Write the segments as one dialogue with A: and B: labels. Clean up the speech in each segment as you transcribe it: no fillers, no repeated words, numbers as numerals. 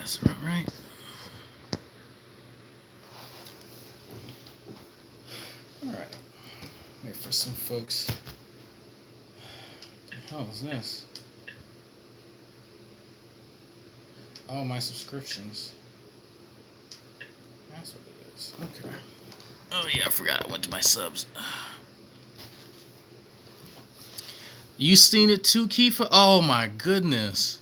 A: That's about right. All right. Wait for some folks. What the hell is this? Oh, my subscriptions. That's what it is. Okay. Oh yeah, I forgot. I went to my subs. You seen it too, Kiefer? Oh my goodness.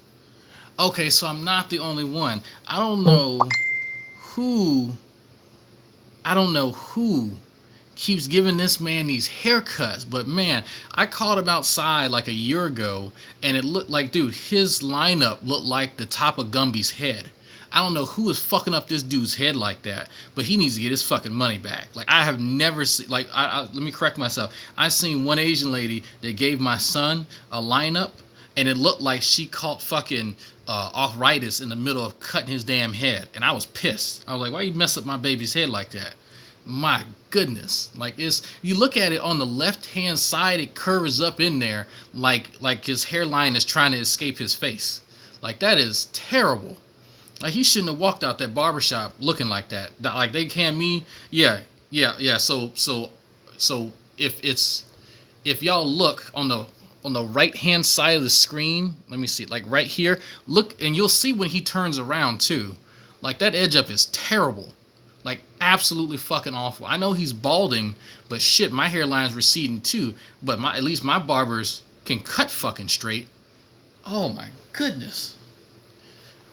A: Okay, so I'm not the only one. I don't know who. I don't know who keeps giving this man these haircuts, but man, I caught him outside like a year ago, and it looked like, dude, his lineup looked like the top of Gumby's head. I don't know who is fucking up this dude's head like that, but he needs to get his fucking money back. Like I have never seen, like, let me correct myself. I seen one Asian lady that gave my son a lineup, and it looked like she caught fucking arthritis in the middle of cutting his damn head, and I was pissed. I was like, why you mess up my baby's head like that? My goodness, like it's, you look at it on the left hand side, it curves up in there like his hairline is trying to escape his face. Like that is terrible. Like he shouldn't have walked out that barbershop looking like that. Like they can me, yeah. So if y'all look on the right hand side of the screen, let me see, like right here, look, and you'll see when he turns around too. Like that edge up is terrible. Like absolutely fucking awful. I know he's balding, but shit, my hairline's receding too. But at least my barbers can cut fucking straight. Oh my goodness.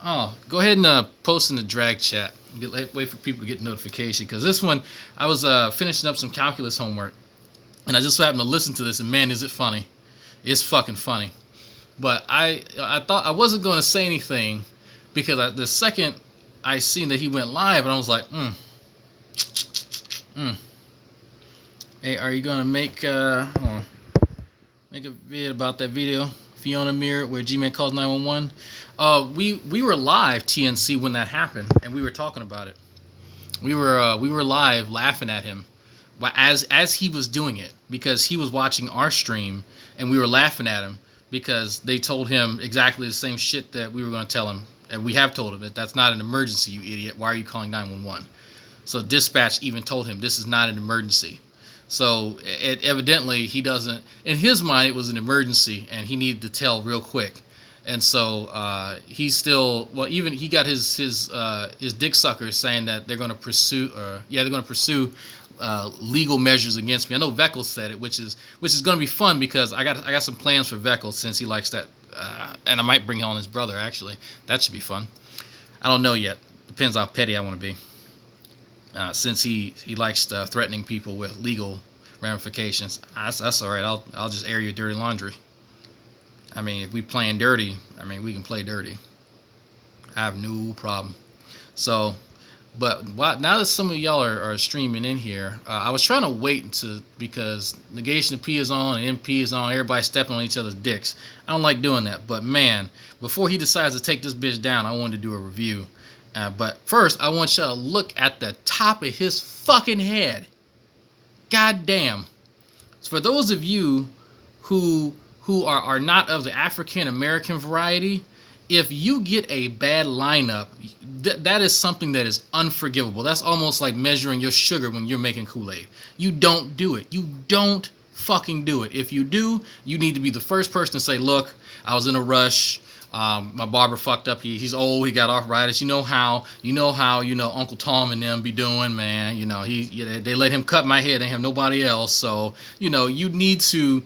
A: Oh, go ahead and post in the drag chat. Wait for people to get notification, because this one, I was finishing up some calculus homework, and I just happened to listen to this, and man, is it funny. It's fucking funny. But I thought I wasn't going to say anything, because the second I seen that he went live, and I was like, Hey, are you going to make make a video about that video? Fiona Mir, where G-Man calls 911. We were live, TNC, when that happened, and we were talking about it. We were live laughing at him as he was doing it, because he was watching our stream, and we were laughing at him because they told him exactly the same shit that we were going to tell him, and we have told him that that's not an emergency, you idiot. Why are you calling 911? So dispatch even told him this is not an emergency. So evidently he doesn't, in his mind it was an emergency and he needed to tell real quick. And so he's still, well, even he got his dick suckers saying that they're going to pursue legal measures against me. I know Veckles said it, which is going to be fun, because I got some plans for Veckles, since he likes that, and I might bring on his brother actually. That should be fun. I don't know yet. Depends how petty I want to be. Since he likes threatening people with legal ramifications. That's all right. I'll just air your dirty laundry. I mean, if we playing dirty, I mean, we can play dirty. I have no problem. So, but now that some of y'all are streaming in here, I was trying to wait because Negation of P is on and MP is on, everybody stepping on each other's dicks. I don't like doing that. But man, before he decides to take this bitch down, I wanted to do a review. But first, I want y'all to look at the top of his fucking head. God damn. So for those of you who are not of the African American variety, if you get a bad lineup, that is something that is unforgivable. That's almost like measuring your sugar when you're making Kool-Aid. You don't do it. You don't fucking do it. If you do, you need to be the first person to say, look, I was in a rush. My barber fucked up. He's old. He got arthritis. You know how Uncle Tom and them be doing, man. They let him cut my hair. They have nobody else. So, you need to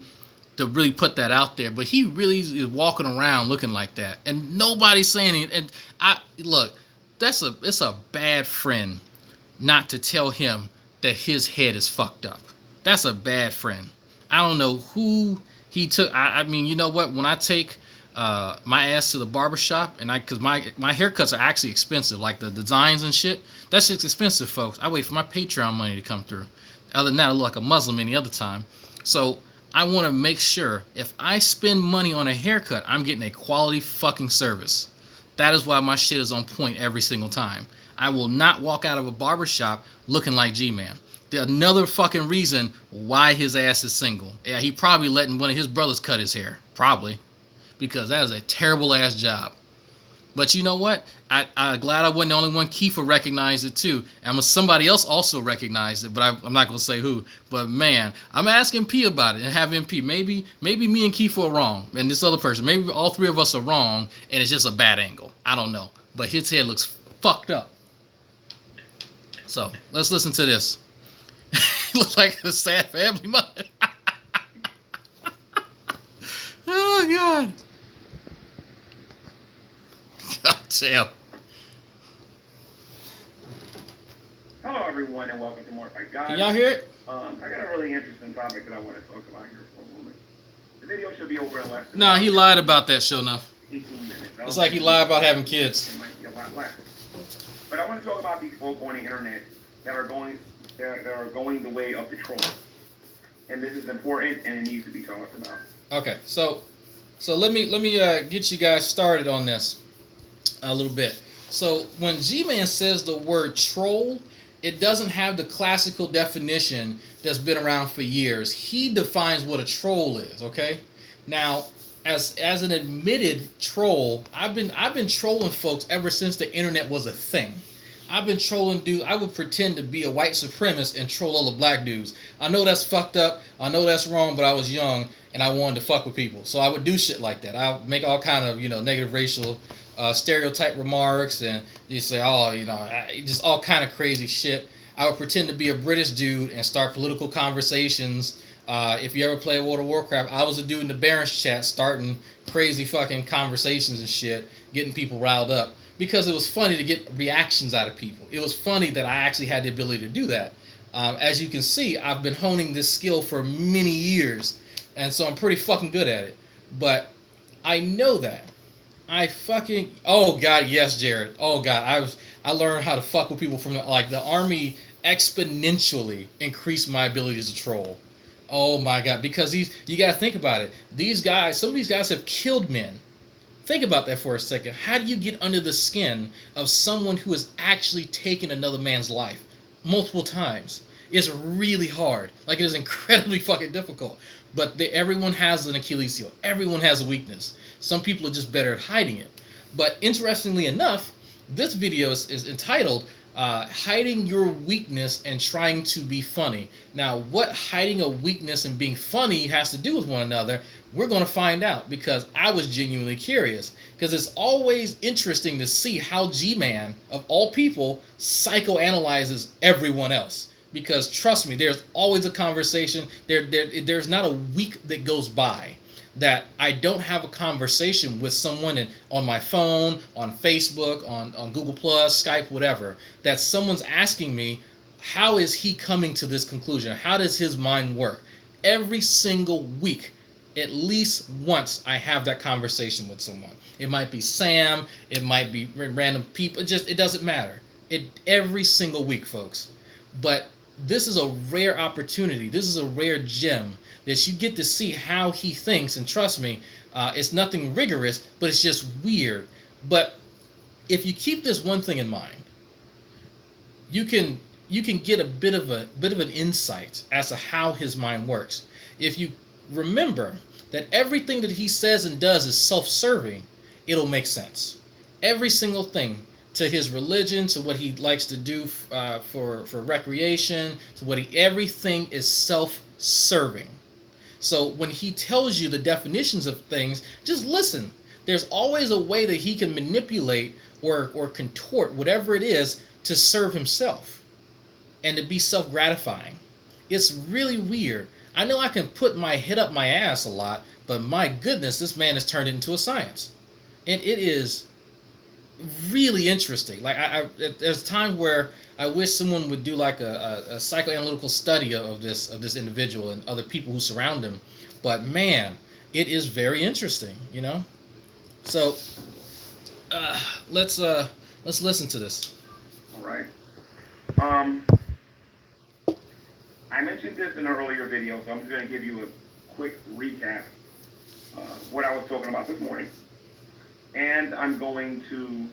A: really put that out there. But he really is walking around looking like that, and nobody's saying it. And it's a bad friend not to tell him that his head is fucked up. That's a bad friend. I don't know who he took. I mean, you know what? When I take my ass to the barbershop, and because my haircuts are actually expensive, like the designs and shit, that shit's expensive, folks. I wait for my Patreon money to come through. Other than that, I look like a Muslim any other time. So I want to make sure if I spend money on a haircut, I'm getting a quality fucking service. That is why my shit is on point every single time. I will not walk out of a barbershop looking like G-Man. Another fucking reason why his ass is single. Yeah, he probably letting one of his brothers cut his hair. Probably. Because that is a terrible ass job. But you know what? I'm glad I wasn't the only one. Kiefer recognized it too, and somebody else also recognized it, but I'm not gonna say who. But man, I'm asking P about it and having P. Maybe me and Kiefer are wrong, and this other person, maybe all three of us are wrong, and it's just a bad angle. I don't know, but his head looks fucked up. So let's listen to this. Looks like a sad family mother. Oh God. God damn.
B: Hello, everyone, and welcome to More Fight God.
A: Can y'all hear it?
B: I got a really interesting topic that I want to talk about here for a moment. The video should be over in less than
A: Nah, he lied about that show enough.
B: 18 minutes.
A: It's like he lied about having kids.
B: It might be a lot less. But I want to talk about these folk on the internet that are going the way of the troll. And this is important, and it needs to be talked about.
A: Okay, so let me get you guys started on this a little bit. So when G-Man says the word troll, it doesn't have the classical definition that's been around for years. He defines what a troll is. Okay, now as an admitted troll, I've been trolling folks ever since the internet was a thing. I've been trolling dudes. I would pretend to be a white supremacist and troll all the black dudes. I know that's fucked up. I know that's wrong, but I was young and I wanted to fuck with people. So I would do shit like that. I would make all kind of, negative racial stereotype remarks, and you say, oh, just all kind of crazy shit. I would pretend to be a British dude and start political conversations. If you ever play World of Warcraft, I was a dude in the Barons chat starting crazy fucking conversations and shit, getting people riled up. Because it was funny to get reactions out of people. It was funny that I actually had the ability to do that. As you can see, I've been honing this skill for many years, and so I'm pretty fucking good at it. But I know that. Oh God, yes, Jared. Oh God, I learned how to fuck with people from the army exponentially increased my abilities to troll. Oh my God, because you gotta think about it. Some of these guys have killed men. Think about that for a second. How do you get under the skin of someone who has actually taken another man's life multiple times? It's really hard. Like, it is incredibly fucking difficult. But everyone has an Achilles heel. Everyone has a weakness. Some people are just better at hiding it. But interestingly enough, this video is entitled Hiding Your Weakness and Trying to Be Funny. Now, what hiding a weakness and being funny has to do with one another, we're going to find out, because I was genuinely curious. Because it's always interesting to see how G-Man, of all people, psychoanalyzes everyone else. Because trust me, there's always a conversation. There's not a week that goes by that I don't have a conversation with someone on my phone, on Facebook, on Google Plus, Skype, whatever, that someone's asking me, how is he coming to this conclusion? How does his mind work? Every single week, at least once, I have that conversation with someone. It might be Sam, it might be random people, it doesn't matter. Every single week, folks. But this is a rare opportunity. This is a rare gem that you get to see how he thinks. And trust me, it's nothing rigorous, but it's just weird. But if you keep this one thing in mind, you can get a bit of an insight as to how his mind works. If you remember that everything that he says and does is self-serving, it'll make sense. Every single thing, to his religion, to what he likes to do for recreation, to everything is self-serving. So when he tells you the definitions of things, just listen. There's always a way that he can manipulate or contort whatever it is to serve himself and to be self-gratifying. It's really weird. I know I can put my head up my ass a lot, but my goodness, this man has turned it into a science. And it is really interesting. Like, there's times where I wish someone would do like a psychoanalytical study of this individual and other people who surround him. But man, it is very interesting, So let's listen to this.
B: All right. I mentioned this in an earlier video, so I'm just going to give you a quick recap of what I was talking about this morning. And I'm going to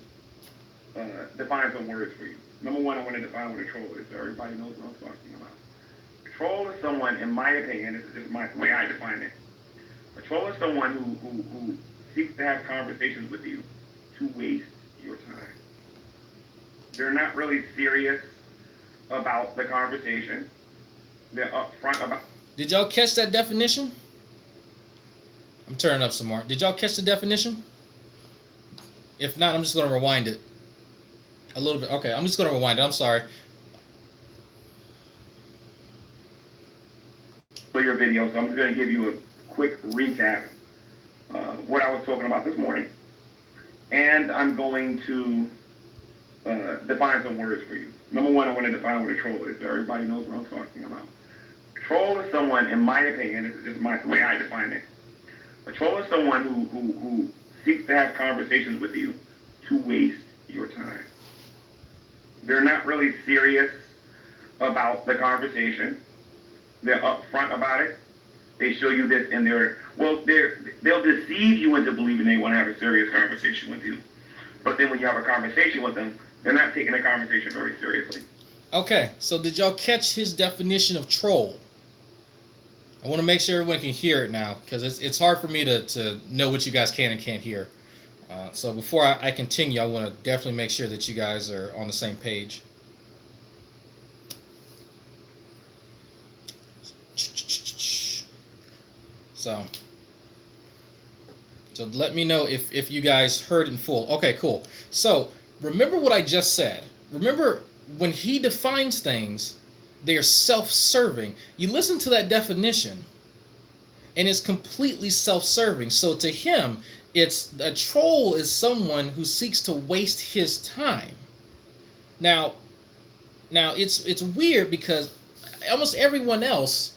B: define some words for you. Number one, I want to define what a troll is, so everybody knows what I'm talking about. A troll is someone, in my opinion, this is my way I define it. A troll is someone who seeks to have conversations with you to waste your time. They're not really serious about the conversation. They're upfront about.
A: Did y'all catch that definition? I'm turning up some more. Did y'all catch the definition? If not, I'm just going to rewind it a little bit. Okay, I'm just going to rewind it. I'm sorry.
B: For your video, so I'm just going to give you a quick recap what I was talking about this morning, and I'm going to define some words for you. Number one, I want to define what a troll is, so everybody knows what I'm talking about. A troll is someone, in my opinion, this is the way I define it. A troll is someone who seeks to have conversations with you to waste your time. They're not really serious about the conversation. They're upfront about it. They show you this in their, they'll deceive you into believing they want to have a serious conversation with you. But then when you have a conversation with them, they're not taking the conversation very seriously.
A: Okay, so did y'all catch his definition of troll? I want to make sure everyone can hear it now, because it's hard for me to know what you guys can and can't hear. So before I continue, I want to definitely make sure that you guys are on the same page. So let me know if you guys heard in full. Okay, cool. So remember what I just said. Remember when he defines things, they are self-serving. You listen to that definition, and it's completely self-serving. So to him, it's a troll is someone who seeks to waste his time. Now it's weird because almost everyone else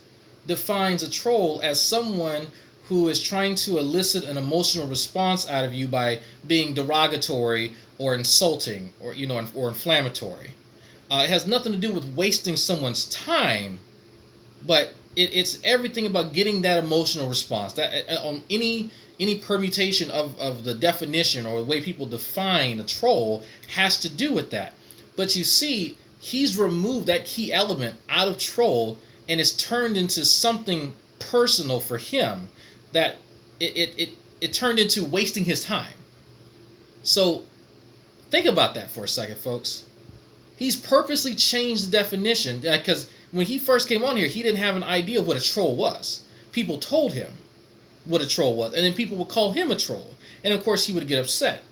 A: defines a troll as someone who is trying to elicit an emotional response out of you by being derogatory or insulting or or inflammatory. It has nothing to do with wasting someone's time, but it's everything about getting that emotional response. That on any permutation of the definition or the way people define a troll has to do with that. But you see, he's removed that key element out of troll, and it's turned into something personal for him that it turned into wasting his time. So think about that for a second, folks. He's purposely changed the definition because when he first came on here, he didn't have an idea of what a troll was. People told him what a troll was, and then people would call him a troll. And of course, he would get upset.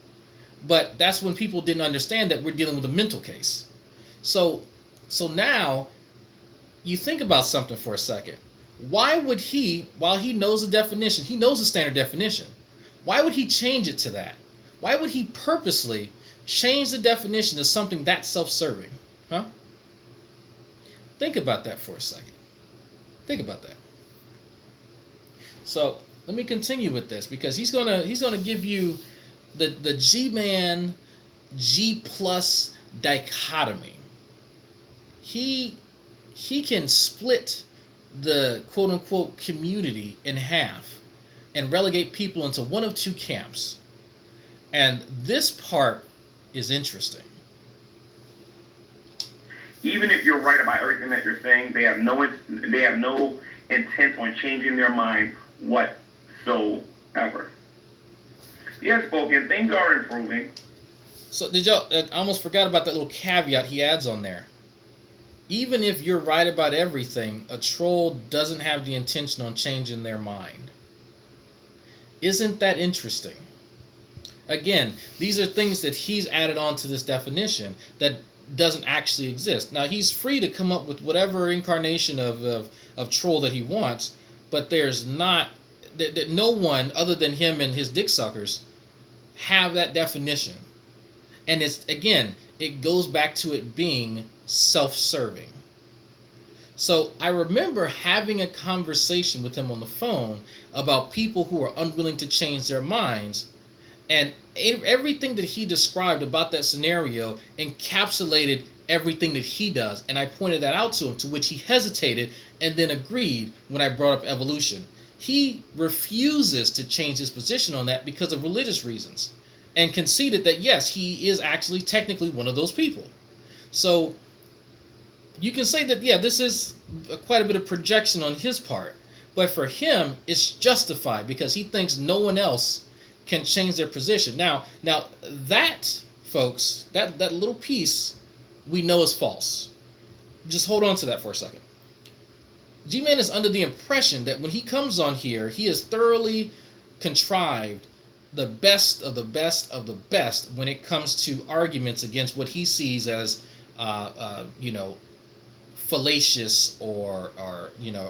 A: But that's when people didn't understand that we're dealing with a mental case. So now, you think about something for a second. Why would he, while he knows the definition, he knows the standard definition, why would he change it to that? Why would he purposely change the definition to something that self-serving? Huh? Think about that for a second. Think about that. So let me continue with this because he's gonna give you the G-man G plus dichotomy. He can split the quote-unquote community in half and relegate people into one of two camps. And this part is interesting.
B: Even if you're right about everything that you're saying, they have no intent on changing their mind whatsoever. Yes, spoken. Things are improving.
A: So did y'all? I almost forgot about that little caveat he adds on there. Even if you're right about everything, a troll doesn't have the intention on changing their mind. Isn't that interesting? Again, these are things that he's added on to this definition that doesn't actually exist. Now, he's free to come up with whatever incarnation of troll that he wants, but there's not, that no one other than him and his dick suckers have that definition. And it's, again, it goes back to it being self-serving. So I remember having a conversation with him on the phone about people who are unwilling to change their minds, and everything that he described about that scenario encapsulated everything that he does, and I pointed that out to him, to which he hesitated and then agreed when I brought up evolution. He refuses to change his position on that because of religious reasons, and conceded that yes, he is actually technically one of those people. So you can say that, yeah, this is quite a bit of projection on his part, but for him, it's justified because he thinks no one else can change their position. Now that folks, that little piece we know is false. Just hold on to that for a second. G-Man is under the impression that when he comes on here, he has thoroughly contrived the best of the best of the best when it comes to arguments against what he sees as, fallacious or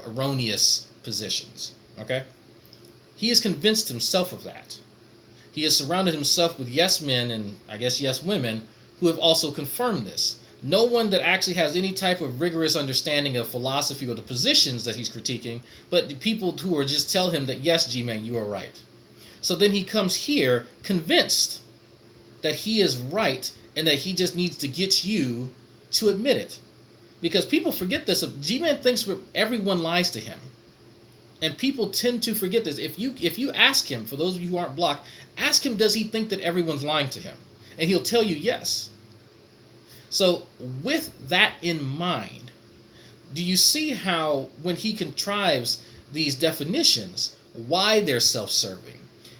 A: erroneous positions. Okay, he has convinced himself of that. He has surrounded himself with yes men and I guess yes women who have also confirmed this. No one that actually has any type of rigorous understanding of philosophy or the positions that he's critiquing, but the people who are just tell him that yes, G-Man, you are right. So then he comes here convinced that he is right and that he just needs to get you to admit it. Because people forget this. G-Man thinks everyone lies to him. And people tend to forget this. If you ask him, for those of you who aren't blocked, ask him, does he think that everyone's lying to him? And he'll tell you yes. So with that in mind, do you see how when he contrives these definitions, why they're self-serving?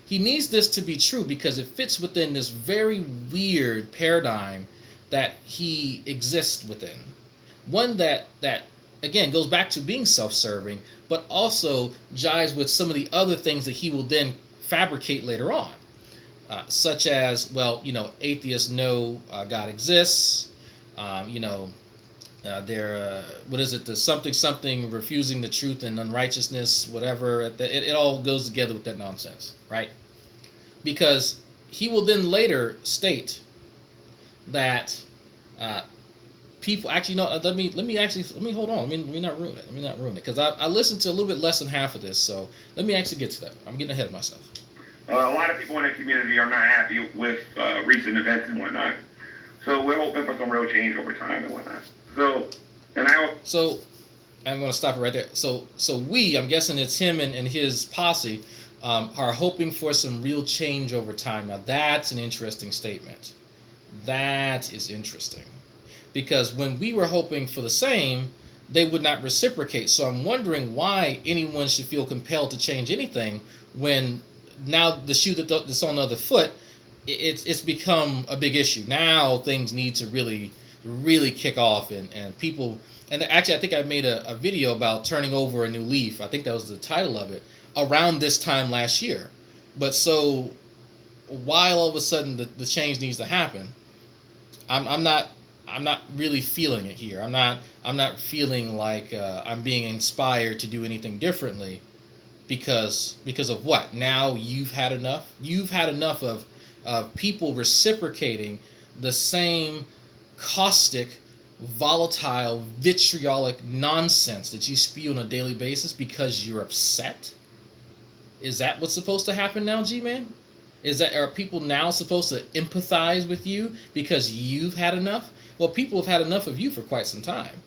A: He needs this to be true because it fits within this very weird paradigm that he exists within. One that again goes back to being self-serving, but also jives with some of the other things that he will then fabricate later on, such as, atheists know God exists. What is it? The something refusing the truth and unrighteousness, whatever. It all goes together with that nonsense, right? Because he will then later state that people actually no. Let me hold on. Let me not ruin it. Let me not ruin it because I listened to a little bit less than half of this. So let me actually get to that. I'm getting ahead of myself.
B: A lot of people in the community are not happy with recent events and whatnot. So we're hoping for some real change over time and whatnot. So I'm going to stop it right there. So I'm guessing it's him and his posse, are hoping for some real change over time. Now that's an interesting statement. That is interesting. Because when we were hoping for the same, they would not reciprocate. So I'm wondering why anyone should feel compelled to change anything when now the shoe that's on the other foot, it's become a big issue. Now things need to really, really kick off and people, and actually I think I made a video about turning over a new leaf. I think that was the title of it, around this time last year. But so why all of a sudden the change needs to happen, I'm not really feeling it here. I'm not feeling like I'm being inspired to do anything differently because of what? Now you've had enough? You've had enough of people reciprocating the same caustic, volatile, vitriolic nonsense that you spew on a daily basis because you're upset? Is that what's supposed to happen now, G-Man? Are people now supposed to empathize with you because you've had enough? Well, people have had enough of you for quite some time.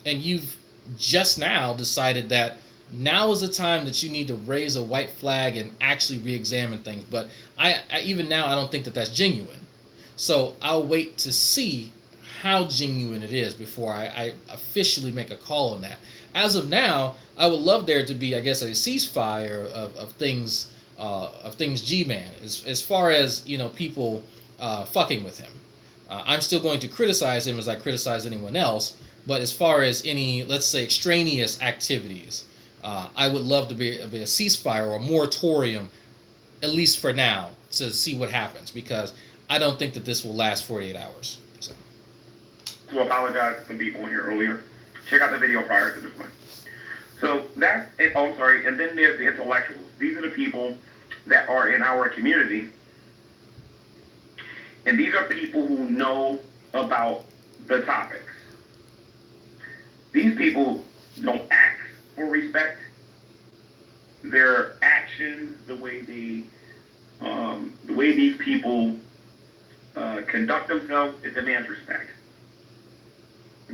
B: And you've just now decided that now is the time that you need to raise a white flag and actually re-examine things. But I even now, I don't think that that's genuine. So I'll wait to see how genuine it is before I officially make a call on that. As of now, I would love there to be, I guess, a ceasefire of things G-Man. As far as, people fucking with him. I'm still going to criticize him as I criticize anyone else. But as far as any, let's say, extraneous activities, I would love to be a ceasefire or a moratorium, at least for now, to see what happens. Because I don't think that this will last 48 hours. So. To apologize to some people in here earlier. Check out the video prior to this one. So that's it. Oh, sorry. And then there's the intellectuals. These are the people that are in our community. And these are people who know about the topics. These people don't ask for respect. Their actions, the way these people conduct themselves, it demands respect.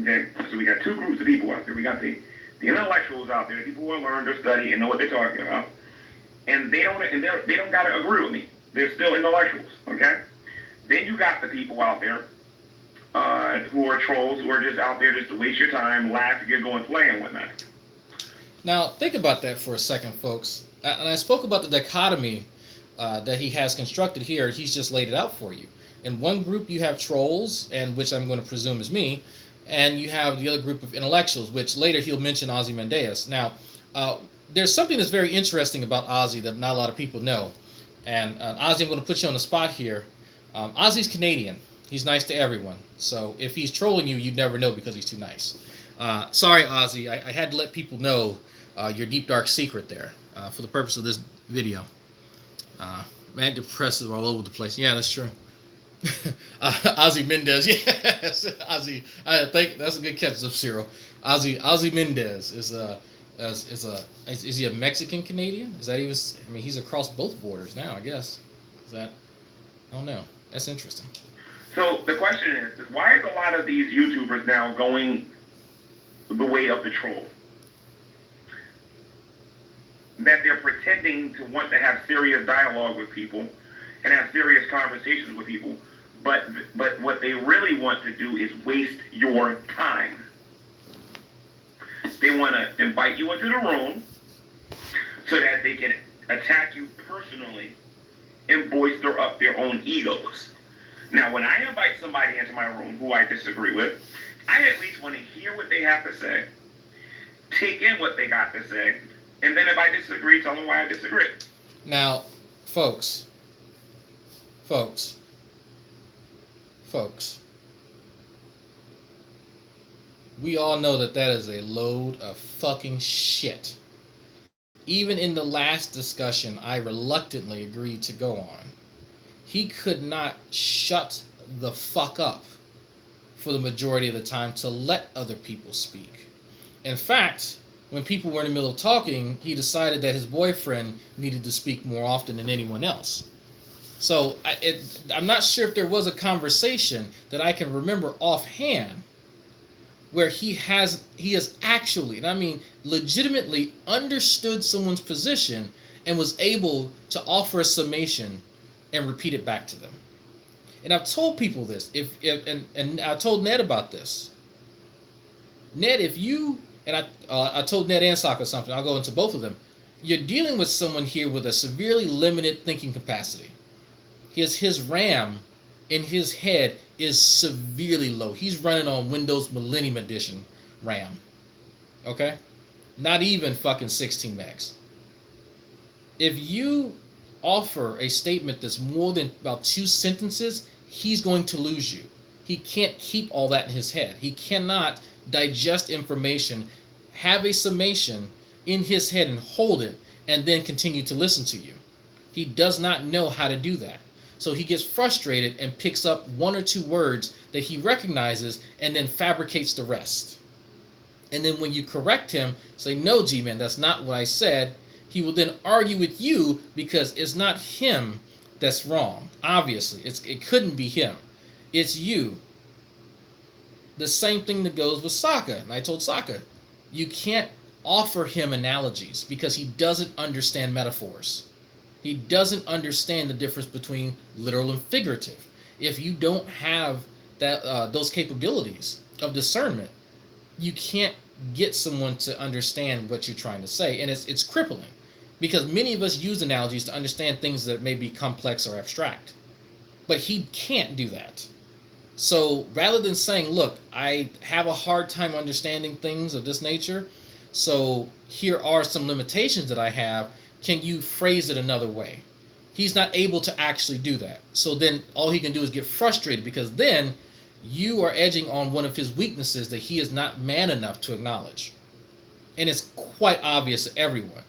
B: Okay, so we got two groups of people out there. We got the intellectuals out there, the people who learn to study and know what they're talking about, and they don't gotta agree with me. They're still intellectuals. Okay. Then you got the people out there who are trolls, who are just out there just to waste your time, laugh, and get going, play, and whatnot.
A: Now, think about that for a second, folks. And I spoke about the dichotomy that he has constructed here. He's just laid it out for you. In one group, you have trolls, and which I'm going to presume is me, and you have the other group of intellectuals, which later he'll mention Ozymandias. Now, there's something that's very interesting about Ozzy that not a lot of people know. And Ozzy, I'm going to put you on the spot here. Ozzy's Canadian. He's nice to everyone. So if he's trolling you, you'd never know because he's too nice. Sorry, Ozzy. I had to let people know your deep, dark secret there for the purpose of this video. Man, depressive all over the place. Yeah, that's true. Ozzy Mendez. Yes. Ozzy. I think that's a good catch, Sub-Zero. Ozzy Mendez is he a Mexican Canadian? Is that even? I mean, he's across both borders now. I guess. Is that? I don't know. That's interesting.
B: So the question is why is a lot of these YouTubers now going the way of the troll? That they're pretending to want to have serious dialogue with people and have serious conversations with people, but what they really want to do is waste your time. They want to invite you into the room so that they can attack you personally and bolster up their own egos. Now, when I invite somebody into my room who I disagree with, I at least want to hear what they have to say, take in what they got to say, and then if I disagree, tell them why I disagree.
A: Now, folks, we all know that is a load of fucking shit. Even in the last discussion I reluctantly agreed to go on, he could not shut the fuck up for the majority of the time to let other people speak. In fact, when people were in the middle of talking, he decided that his boyfriend needed to speak more often than anyone else. So I'm not sure if there was a conversation that I can remember offhand where he has actually, and I mean legitimately, understood someone's position and was able to offer a summation and repeat it back to them. And I've told people this, and I told Ned about this. Ned, if you, and I told Ned and Sokka something, I'll go into both of them. You're dealing with someone here with a severely limited thinking capacity. His RAM in his head is severely low. He's running on Windows Millennium Edition RAM. Okay? Not even fucking 16 megs. If you offer a statement that's more than about 2 sentences, he's going to lose you. He can't keep all that in his head. He cannot digest information, have a summation in his head and hold it, and then continue to listen to you. He does not know how to do that. So he gets frustrated and picks up 1 or 2 words that he recognizes and then fabricates the rest. And then when you correct him, say, no, G-Man, that's not what I said, he will then argue with you because it's not him that's wrong. Obviously, it couldn't be him. It's you. The same thing that goes with Sokka. And I told Sokka, you can't offer him analogies because he doesn't understand metaphors. He doesn't understand the difference between literal and figurative. If you don't have those capabilities of discernment, you can't get someone to understand what you're trying to say. And it's crippling because many of us use analogies to understand things that may be complex or abstract. But he can't do that. So rather than saying, look, I have a hard time understanding things of this nature, so here are some limitations that I have, can you phrase it another way? He's not able to actually do that. So then all he can do is get frustrated because then you are edging on one of his weaknesses that he is not man enough to acknowledge. And it's quite obvious to everyone.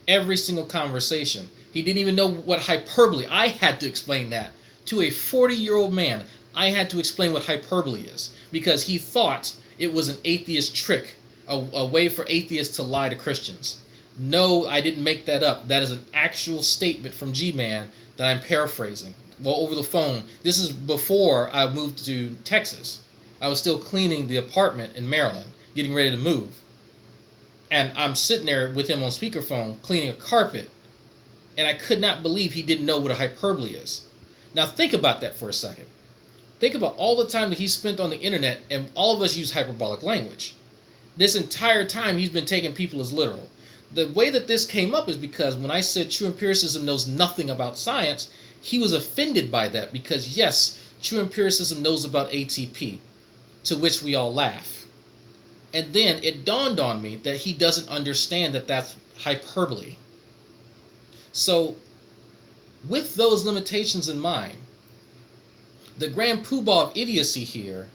A: Every single conversation. He didn't even know what hyperbole. I had to explain that to a 40-year-old man. I had to explain what hyperbole is because he thought it was an atheist trick, a way for atheists to lie to Christians. No, I didn't make that up. That is an actual statement from G-Man that I'm paraphrasing. Well, over the phone. This is before I moved to Texas. I was still cleaning the apartment in Maryland, getting ready to move. And I'm sitting there with him on speakerphone, cleaning a carpet. And I could not believe he didn't know what a hyperbole is. Now think about that for a second. Think about all the time that he spent on the internet, and all of us use hyperbolic language. This entire time he's been taking people as literal. The way that this came up is because when I said true empiricism knows nothing about science, he was offended by that because, yes, true empiricism knows about ATP, to which we all laugh. And then it dawned on me that he doesn't understand that that's hyperbole. So, with those limitations in mind, the grand poobah of idiocy here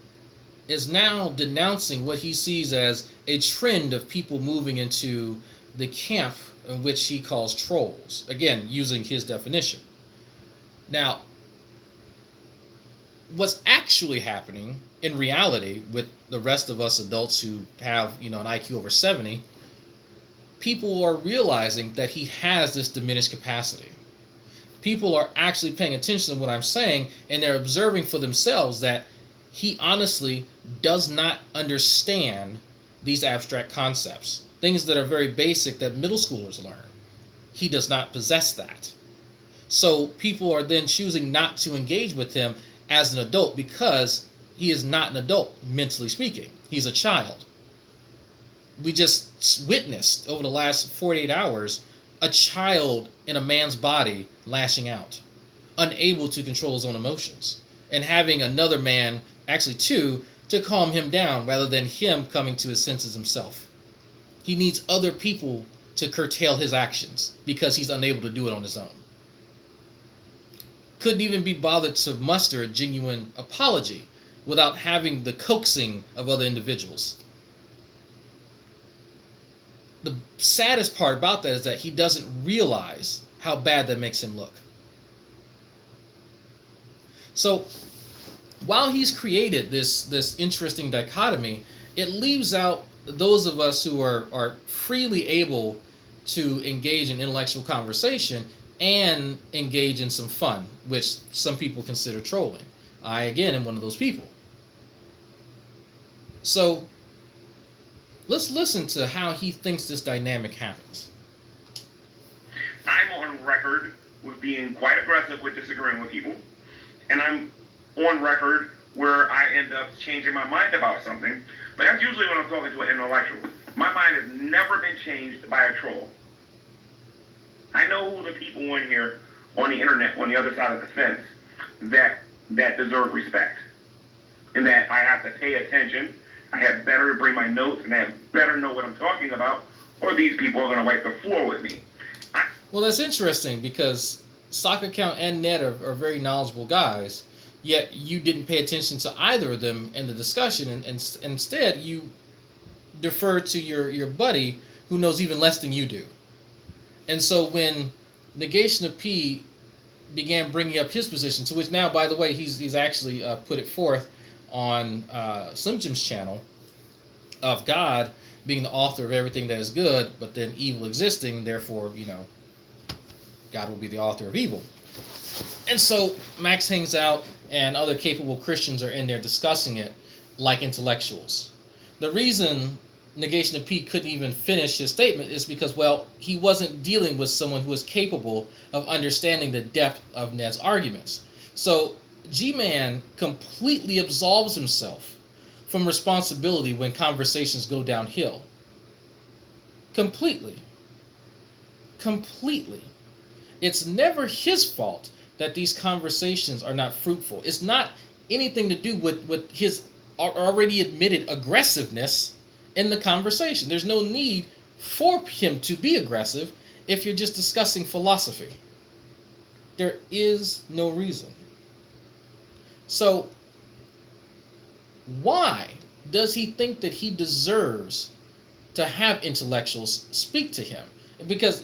A: is now denouncing what he sees as a trend of people moving into the camp in which he calls trolls. Again, using his definition. Now, what's actually happening in reality with the rest of us adults who have, an IQ over 70, people are realizing that he has this diminished capacity. People are actually paying attention to what I'm saying, and they're observing for themselves that he honestly does not understand these abstract concepts, things that are very basic that middle schoolers learn. He does not possess that. So people are then choosing not to engage with him as an adult because he is not an adult, mentally speaking. He's a child. We just witnessed over the last 48 hours a child in a man's body lashing out, unable to control his own emotions, and having another man, actually two, to calm him down rather than him coming to his senses himself. He needs other people to curtail his actions because he's unable to do it on his own. Couldn't even be bothered to muster a genuine apology without having the coaxing of other individuals. The saddest part about that is that he doesn't realize how bad that makes him look. So, while he's created this interesting dichotomy, it leaves out those of us who are freely able to engage in intellectual conversation and engage in some fun, which some people consider trolling. I, again, am one of those people. So, let's listen to how he thinks this dynamic happens.
B: I'm on record with being quite aggressive with disagreeing with people, and I'm on record where I end up changing my mind about something, but that's usually when I'm talking to an intellectual. My mind has never been changed by a troll. I know who the people in here on the internet, on the other side of the fence, that deserve respect, and that I have to pay attention. I have better bring my notes, and I have better know what I'm talking about, or these people are going to wipe the floor with me.
A: Well, that's interesting because Stock Account and Ned are very knowledgeable guys, yet you didn't pay attention to either of them in the discussion, and instead you defer to your buddy who knows even less than you do. And so when Negation of P began bringing up his position, to which now, by the way, he's actually put it forth on Slim Jim's channel, of God being the author of everything that is good, but then evil existing, therefore, God will be the author of evil. And so Max hangs out, and other capable Christians are in there discussing it like intellectuals. The reason Negation of P couldn't even finish his statement is because, well, he wasn't dealing with someone who was capable of understanding the depth of Ned's arguments. So G-Man completely absolves himself from responsibility when conversations go downhill. Completely. It's never his fault that these conversations are not fruitful. It's not anything to do with his already admitted aggressiveness in the conversation. There's no need for him to be aggressive if you're just discussing philosophy. There is no reason. So, why does he think that he deserves to have intellectuals speak to him? Because,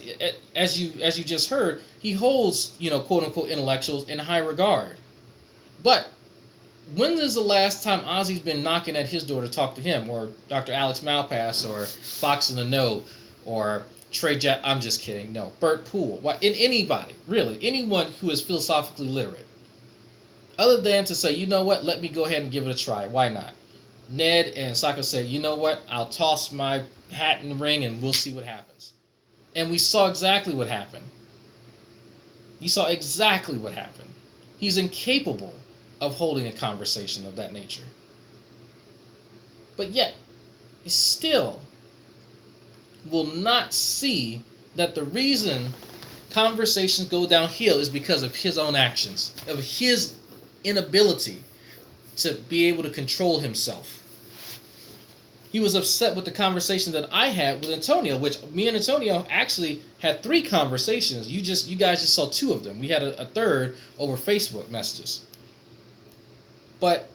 A: as you just heard, he holds, quote unquote intellectuals in high regard. But when is the last time Ozzy's been knocking at his door to talk to him, or Dr. Alex Malpass, or Fox in the Know, or Trey Jack? I'm just kidding. No, Bert Poole. Why? In anybody, really, anyone who is philosophically literate, other than to say, you know what, let me go ahead and give it a try. Why not? Ned and Sokka said, you know what, I'll toss my hat in the ring and we'll see what happens. And we saw exactly what happened. You saw exactly what happened. He's incapable of holding a conversation of that nature. But yet, he still will not see that the reason conversations go downhill is because of his own actions, of his inability to be able to control himself. He was upset with the conversation that I had with Antonio, which me and Antonio actually had 3 conversations. You guys just saw 2 of them. We had a third over Facebook messages. But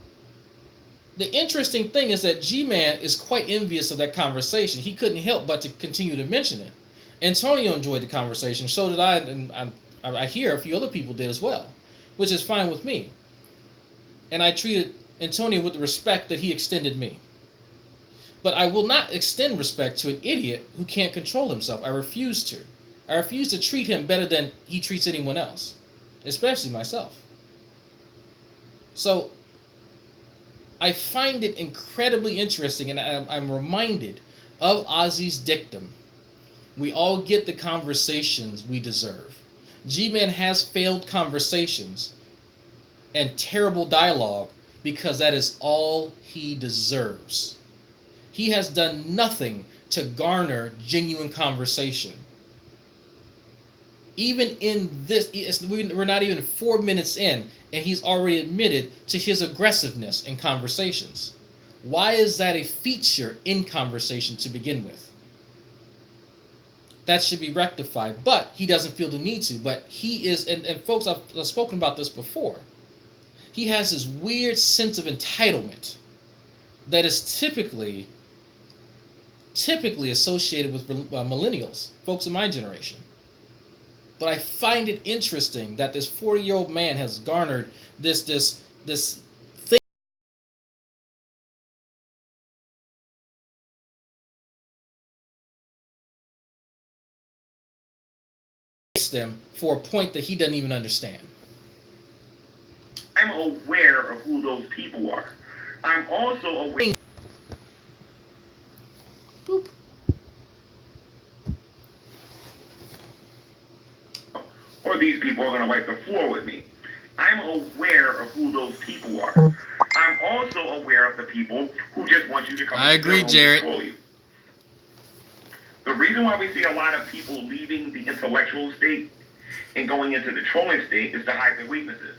A: the interesting thing is that G-Man is quite envious of that conversation. He couldn't help but to continue to mention it. Antonio enjoyed the conversation, so did I, and I hear a few other people did as well, which is fine with me. And I treated Antonio with the respect that he extended me. But I will not extend respect to an idiot who can't control himself. I refuse to. I refuse to treat him better than he treats anyone else, especially myself. So I find it incredibly interesting, and I'm reminded of Ozzy's dictum. We all get the conversations we deserve. G-Man has failed conversations and terrible dialogue because that is all he deserves. He has done nothing to garner genuine conversation. Even in this, we're not even 4 minutes in, and he's already admitted to his aggressiveness in conversations. Why is that a feature in conversation to begin with? That should be rectified, but he doesn't feel the need to. But he is, and folks, I've spoken about this before. He has this weird sense of entitlement that is typically associated with millennials, folks in my generation. But I find it interesting that this 40-year-old man has garnered this thing them for a point that he doesn't even understand.
B: I'm aware of who those people are. I'm also aware.
A: Boop.
B: Or these people are going to wipe the floor with me. I'm aware of who those people are. I'm also aware of the people who just want you to come.
A: I agree, Jared.
B: You. The reason why we see a lot of people leaving the intellectual state and going into the trolling state is to hide their weaknesses.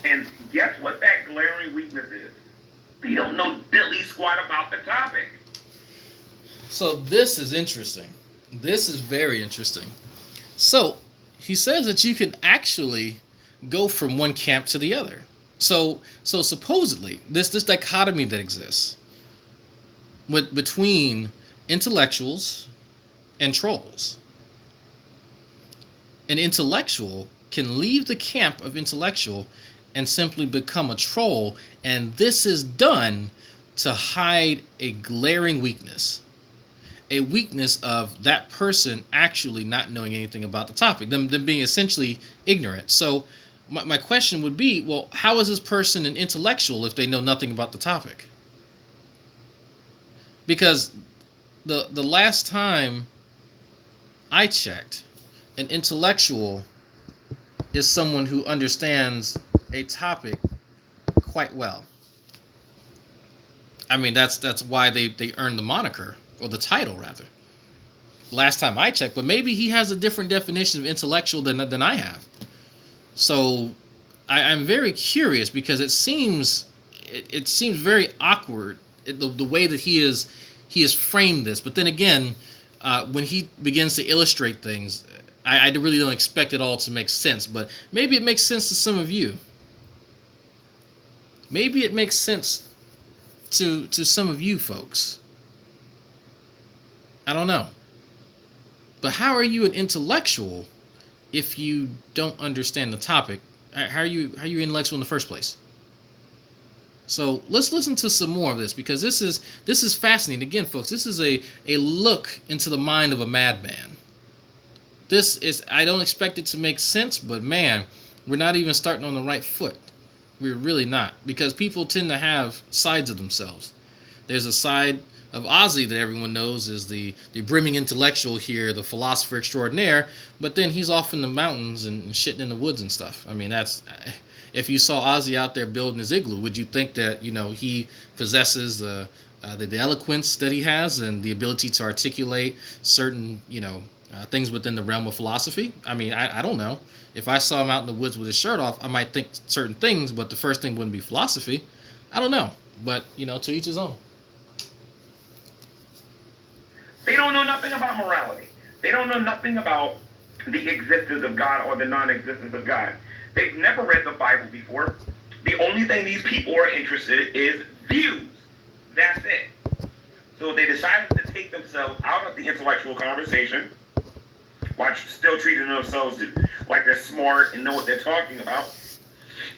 B: And guess what that glaring weakness is? They don't know diddly squat about the topic.
A: So this is interesting. This is very interesting. So he says that you can actually go from one camp to the other. So supposedly this dichotomy that exists between intellectuals and trolls. An intellectual can leave the camp of intellectual and simply become a troll, and this is done to hide a glaring weakness. A weakness of that person actually not knowing anything about the topic, them being essentially ignorant. So my question would be, well, how is this person an intellectual if they know nothing about the topic? Because the last time I checked, an intellectual is someone who understands a topic quite well. I mean, that's why they earned the moniker, or the title rather. Last time I checked, but maybe he has a different definition of intellectual than I have. So I'm very curious, because it seems very awkward the way that he has framed this. But then again, when he begins to illustrate things, I really don't expect it all to make sense. But maybe it makes sense to some of you. Maybe it makes sense to some of you folks. I don't know. But how are you an intellectual if you don't understand the topic? How are you intellectual in the first place? So let's listen to some more of this, because this is fascinating. Again, folks, this is a look into the mind of a madman. This is, I don't expect it to make sense, but man, we're not even starting on the right foot. We're really not, because people tend to have sides of themselves. There's a side of Ozzy that everyone knows is the brimming intellectual here, the philosopher extraordinaire, but then he's off in the mountains and shitting in the woods and stuff. I mean, that's, if you saw Ozzy out there building his igloo, would you think that, he possesses the eloquence that he has and the ability to articulate certain, things within the realm of philosophy. I mean, I don't know. If I saw him out in the woods with his shirt off, I might think certain things, but the first thing wouldn't be philosophy. I don't know. But, to each his own.
B: They don't know nothing about morality. They don't know nothing about the existence of God or the non-existence of God. They've never read the Bible before. The only thing these people are interested in is views. That's it. So they decided to take themselves out of the intellectual conversation while still treating themselves like they're smart and know what they're talking about.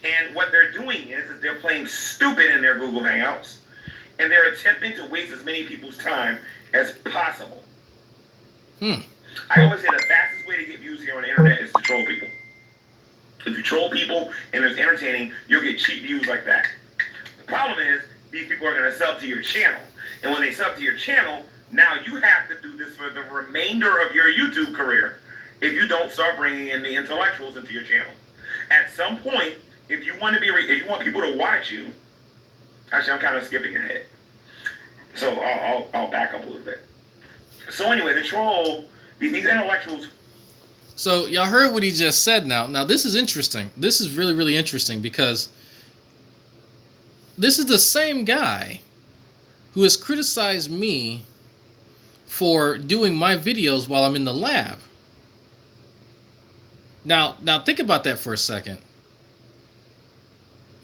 B: And what they're doing is they're playing stupid in their Google Hangouts, and they're attempting to waste as many people's time as possible. I always say the fastest way to get views here on the internet is to troll people. If you troll people and it's entertaining, you'll get cheap views like that. The problem is these people are going to sub to your channel. And when they sub to your channel, now you have to do this for the remainder of your YouTube career if you don't start bringing in the intellectuals into your channel. At some point, if you want people to watch you, actually I'm kind of skipping ahead. So I'll back up a little bit. So anyway, the troll, these intellectuals.
A: So y'all heard what he just said now. Now this is interesting. This is really, really interesting because this is the same guy who has criticized me for doing my videos while I'm in the lab. Now think about that for a second.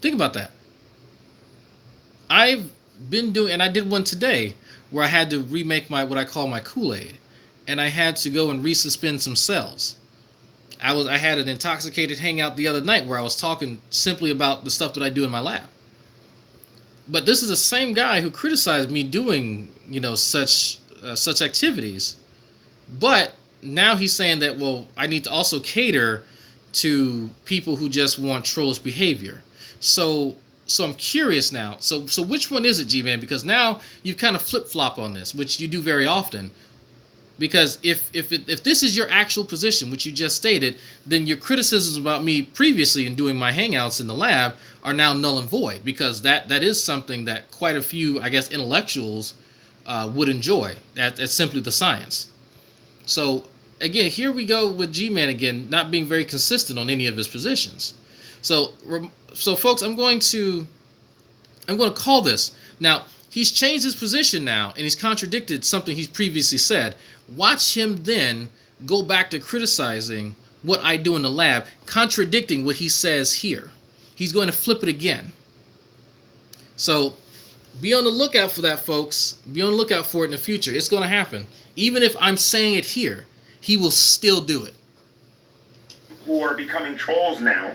A: Think about that. I've been doing, and I did one today where I had to remake what I call my Kool-Aid, and I had to go and resuspend some cells. I had an intoxicated hangout the other night where I was talking simply about the stuff that I do in my lab. But this is the same guy who criticized me doing, such activities. But now he's saying that, well, I need to also cater to people who just want trollish behavior. So I'm curious now. So which one is it, G-Man? Because now you kind of flip-flop on this, which you do very often. Because if this is your actual position, which you just stated, then your criticisms about me previously in doing my hangouts in the lab are now null and void, because that is something that quite a few, I guess, intellectuals would enjoy. That's simply the science. So again, here we go with G-Man again, not being very consistent on any of his positions. So folks, I'm going to call this. Now, he's changed his position now, and he's contradicted something he's previously said. Watch him then go back to criticizing what I do in the lab, contradicting what he says here. He's going to flip it again. So be on the lookout for that, folks. Be on the lookout for it in the future. It's going to happen. Even if I'm saying it here, he will still do it.
B: Who are becoming trolls now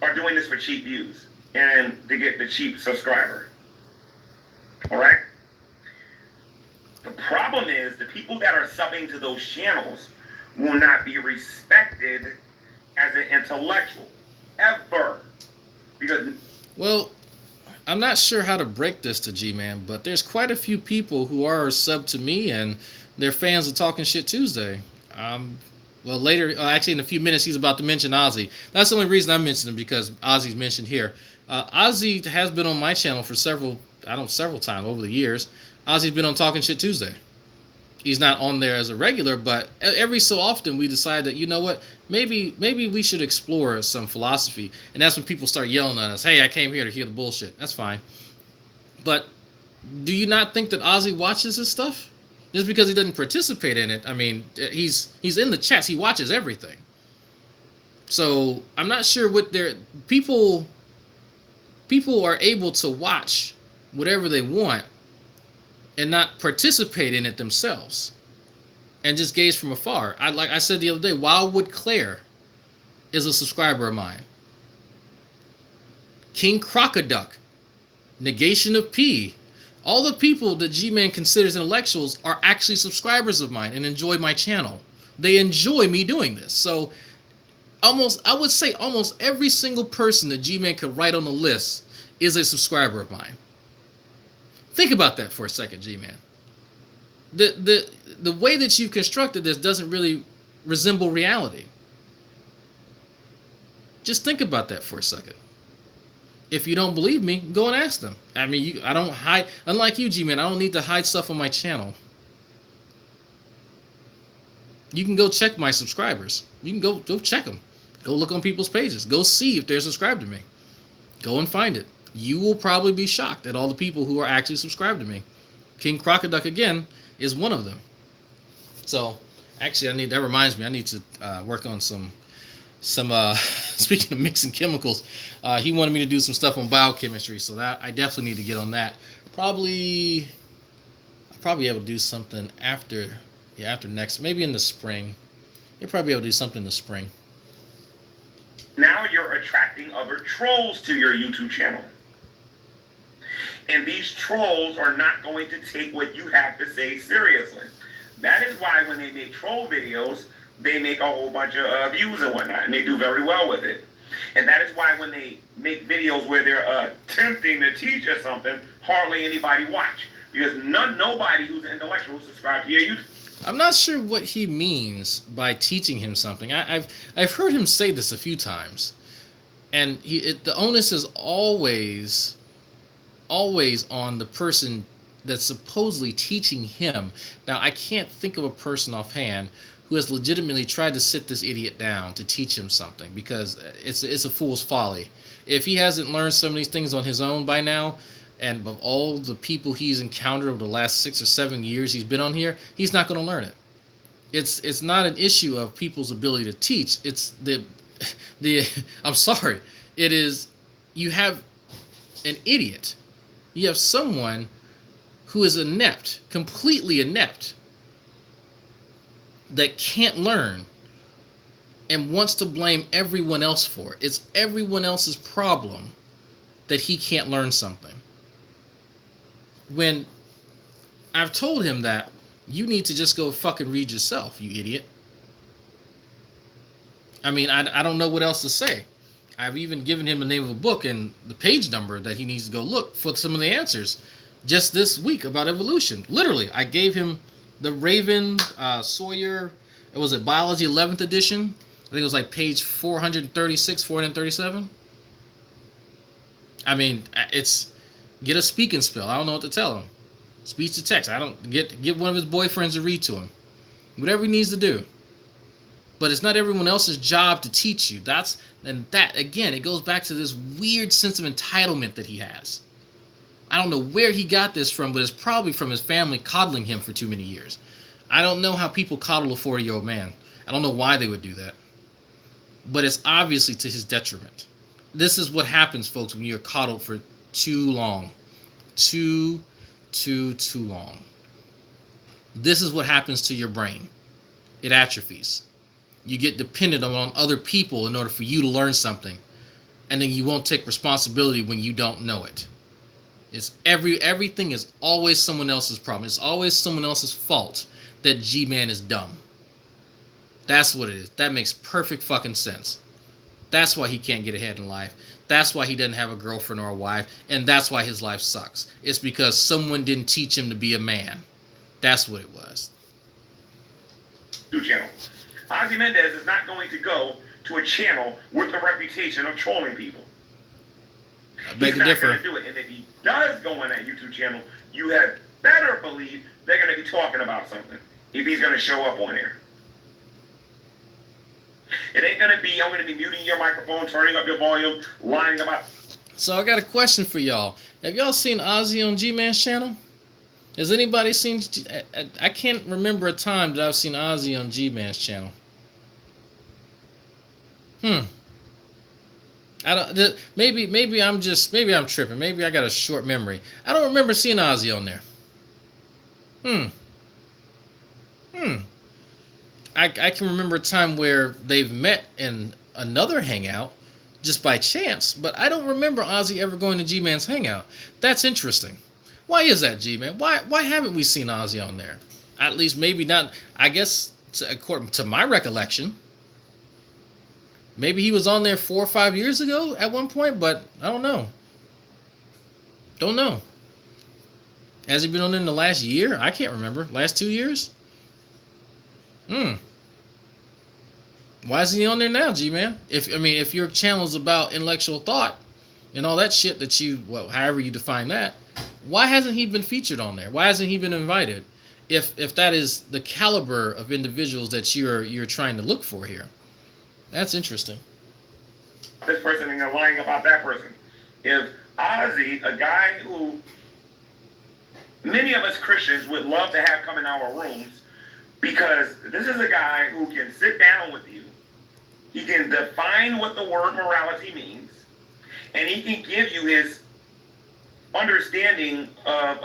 B: are doing this for cheap views and to get the cheap subscriber. All right? The problem is the people that are subbing to those channels will not be respected as an intellectual ever. Because,
A: well, I'm not sure how to break this to G-Man, but there's quite a few people who are subbed to me and they're fans of Talking Shit Tuesday. Well, later, actually in a few minutes, he's about to mention Ozzy. That's the only reason I mentioned him, because Ozzy's mentioned here. Ozzy has been on my channel for several times over the years. Ozzy's been on Talking Shit Tuesday. He's not on there as a regular, but every so often we decide that, you know what, maybe we should explore some philosophy. And that's when people start yelling at us, hey, I came here to hear the bullshit. That's fine. But do you not think that Ozzy watches this stuff? Just because he doesn't participate in it, I mean, he's in the chats. He watches everything. So I'm not sure what people are able to watch whatever they want and not participate in it themselves and just gaze from afar. Like I said the other day, Wildwood Claire is a subscriber of mine. King Crocoduck, Negation of P. All the people that G-Man considers intellectuals are actually subscribers of mine and enjoy my channel. They enjoy me doing this. So I would say almost every single person that G-Man could write on the list is a subscriber of mine. Think about that for a second, G-Man. The way that you've constructed this doesn't really resemble reality. Just think about that for a second. If you don't believe me, go and ask them. I mean, I don't hide. Unlike you, G-Man, I don't need to hide stuff on my channel. You can go check my subscribers. You can go check them. Go look on people's pages. Go see if they're subscribed to me. Go and find it. You will probably be shocked at all the people who are actually subscribed to me. King Crocoduck, again, is one of them. So, actually, that reminds me, I need to work on some speaking of mixing chemicals, he wanted me to do some stuff on biochemistry, so that I definitely need to get on that. I'll probably be able to do something after next, maybe in the spring. You'll probably be able to do something in the spring.
B: Now you're attracting other trolls to your YouTube channel. And these trolls are not going to take what you have to say seriously. That is why when they make troll videos, they make a whole bunch of views and whatnot, and they do very well with it. And that is why when they make videos where they're attempting to teach us something, hardly anybody watch. Because nobody who's intellectual subscribes to your YouTube.
A: I'm not sure what he means by teaching him something. I've heard him say this a few times, and the onus is always on the person that's supposedly teaching him. Now, I can't think of a person offhand who has legitimately tried to sit this idiot down to teach him something, because it's a fool's folly. If he hasn't learned some of these things on his own by now, and of all the people he's encountered over the last 6 or 7 years he's been on here, he's not going to learn it. It's not an issue of people's ability to teach. It's the I'm sorry. It is, you have an idiot. You have someone who is inept, completely inept, that can't learn and wants to blame everyone else for it. It's everyone else's problem that he can't learn something. When I've told him that you need to just go fucking read yourself, you idiot. I mean, I don't know what else to say. I've even given him the name of a book and the page number that he needs to go look for some of the answers just this week about evolution. Literally, I gave him the Raven Sawyer, was it Biology 11th edition? I think it was like page 436, 437. I mean, it's, get a speaking spell. I don't know what to tell him. Speech to text. I don't get one of his boyfriends to read to him. Whatever he needs to do. But it's not everyone else's job to teach you. That again, it goes back to this weird sense of entitlement that he has. I don't know where he got this from, but it's probably from his family coddling him for too many years. I don't know how people coddle a 40-year-old man. I don't know why they would do that. But it's obviously to his detriment. This is what happens, folks, when you're coddled for too long. Too long. This is what happens to your brain. It atrophies. You get dependent on other people in order for you to learn something. And then you won't take responsibility when you don't know it. It's everything is always someone else's problem. It's always someone else's fault that G-Man is dumb. That's what it is. That makes perfect fucking sense. That's why he can't get ahead in life. That's why he doesn't have a girlfriend or a wife. And that's why his life sucks. It's because someone didn't teach him to be a man. That's what it was.
B: Channel. Ozymandias is not going to go to a channel with a reputation of trolling people.
A: I beg to differ.
B: He's not going to do it. And if he does go on that YouTube channel, you had better believe they're going to be talking about something if he's going to show up on here. It ain't going to be, I'm going to be muting your microphone, turning up your volume, lying about.
A: So I got a question for y'all. Have y'all seen Ozzy on G-Man's channel? Has anybody seen? I can't remember a time that I've seen Ozzy on G-Man's channel. I don't. Maybe I'm tripping. Maybe I got a short memory. I don't remember seeing Ozzy on there. I can remember a time where they've met in another hangout just by chance, but I don't remember Ozzy ever going to G-Man's hangout. That's interesting. Why is that, G-Man? Why haven't we seen Ozzy on there? At least maybe not, I guess, according to my recollection. Maybe he was on there 4 or 5 years ago at one point, but I don't know. Don't know. Has he been on there in the last year? I can't remember. Last 2 years? Why isn't he on there now, G-Man? If your channel is about intellectual thought and all that shit that however you define that, why hasn't he been featured on there? Why hasn't he been invited? if that is the caliber of individuals that you're trying to look for here. That's interesting.
B: This person and they're lying about that person. If Ozzy, a guy who many of us Christians would love to have come in our rooms, because this is a guy who can sit down with you. He can define what the word morality means, and he can give you his understanding of,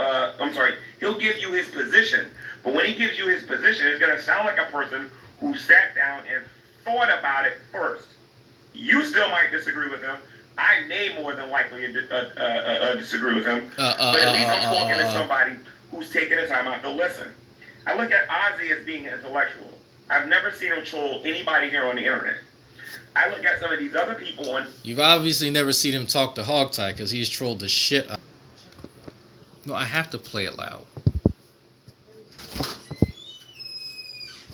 B: he'll give you his position. But when he gives you his position, it's going to sound like a person who sat down and thought about it first. You still might disagree with him. I may more than likely disagree with him. But at least I'm talking to somebody who's taking the time out to listen. I look at Ozzy as being intellectual. I've never seen him troll anybody here on the internet. I look at some of these other people on...
A: You've obviously never seen him talk to Hogtie, because he's trolled the shit out. No, I have to play it loud.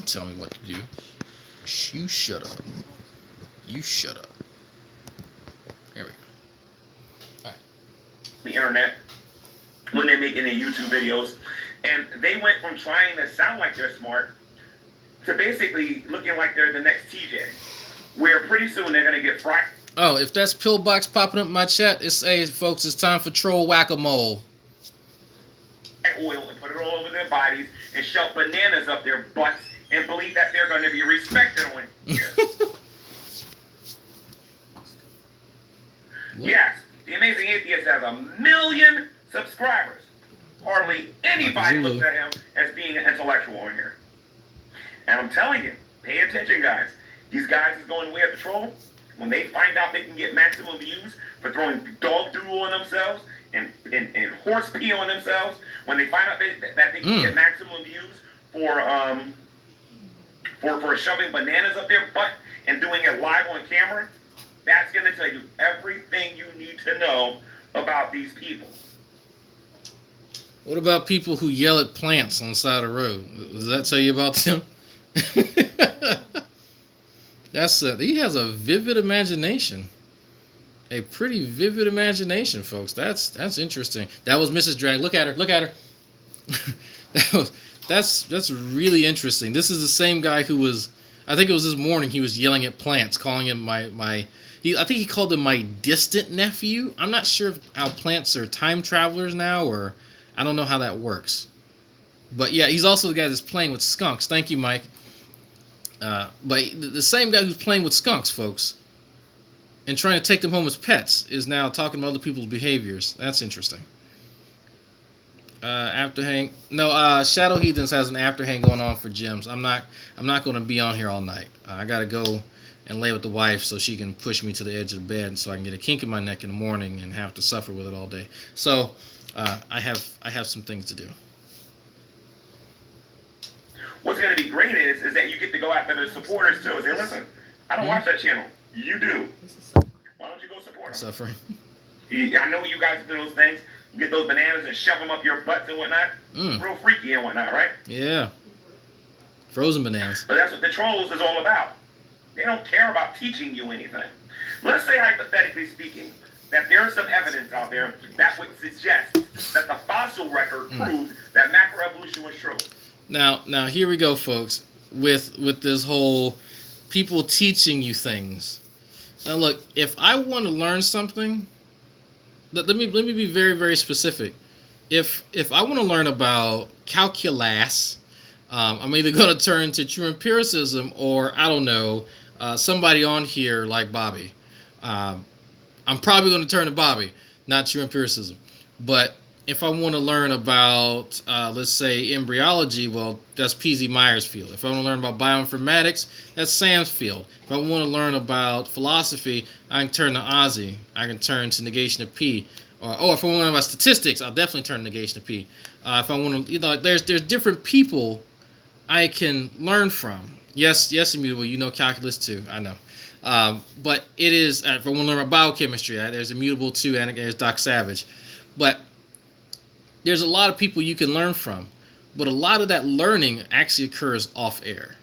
A: Tell me what to do. You shut up. You shut up. There we go. All right.
B: The internet, when they're making their YouTube videos, and they went from trying to sound like they're smart to basically looking like they're the next TJ, where pretty soon they're going to get fried.
A: Oh, if that's Pillbox popping up in my chat, it's, hey, folks, it's time for troll whack-a-mole.
B: Oil and put it all over their bodies and shove bananas up their butts and believe that they're going to be respected on here. Yes, The Amazing Atheist has 1 million subscribers. Hardly anybody looks at him as being an intellectual on here. And I'm telling you, pay attention, guys. These guys is going away at the troll. When they find out they can get maximum views for throwing dog drool on themselves and horse pee on themselves, when they find out that they can get maximum views for shoving bananas up their butt and doing it live on camera, that's going to tell you everything you need to know about these people.
A: What about people who yell at plants on the side of the road? Does that tell you about them? He has a vivid imagination. A pretty vivid imagination, folks. That's interesting. That was Mrs. Drag. Look at her. Look at her. That's really interesting. This is the same guy who was, I think it was this morning, he was yelling at plants, calling him I think he called him my distant nephew. I'm not sure how plants are time travelers now, or I don't know how that works. But yeah, he's also the guy that's playing with skunks. Thank you, Mike. But the same guy who's playing with skunks, folks, and trying to take them home as pets, is now talking about other people's behaviors. That's interesting. After hang. No, Shadow Heathens has an after hang going on for gyms. I'm not going to be on here all night. I got to go and lay with the wife so she can push me to the edge of the bed so I can get a kink in my neck in the morning and have to suffer with it all day. So I have some things to do.
B: What's going to be great is that you get to go after the supporters too. Say, listen, I don't watch that channel. You do. Why don't you go support them?
A: Suffering.
B: I know you guys do those things. You get those bananas and shove them up your butts and whatnot. Real freaky and whatnot, right?
A: Yeah. Frozen bananas.
B: But that's what the trolls is all about. They don't care about teaching you anything. Let's say, hypothetically speaking, that there is some evidence out there that would suggest that the fossil record proves that macroevolution was true.
A: Now here we go, folks, with this whole people teaching you things. Now look, if I want to learn something, let me be very, very specific. If I want to learn about calculus, I'm either going to turn to true empiricism or, I don't know, somebody on here like Bobby. I'm probably going to turn to Bobby, not true empiricism. But if I want to learn about, let's say, embryology, well, that's P.Z. Myers' field. If I want to learn about bioinformatics, that's Sam's field. If I want to learn about philosophy, I can turn to Ozzy. I can turn to negation of P. If I want to learn about statistics, I'll definitely turn to negation of P. If I want to, there's different people I can learn from. Yes, Immutable, you know calculus too, I know. But it is, if I want to learn about biochemistry, there's Immutable too, and there's Doc Savage. But there's a lot of people you can learn from, but a lot of that learning actually occurs off air,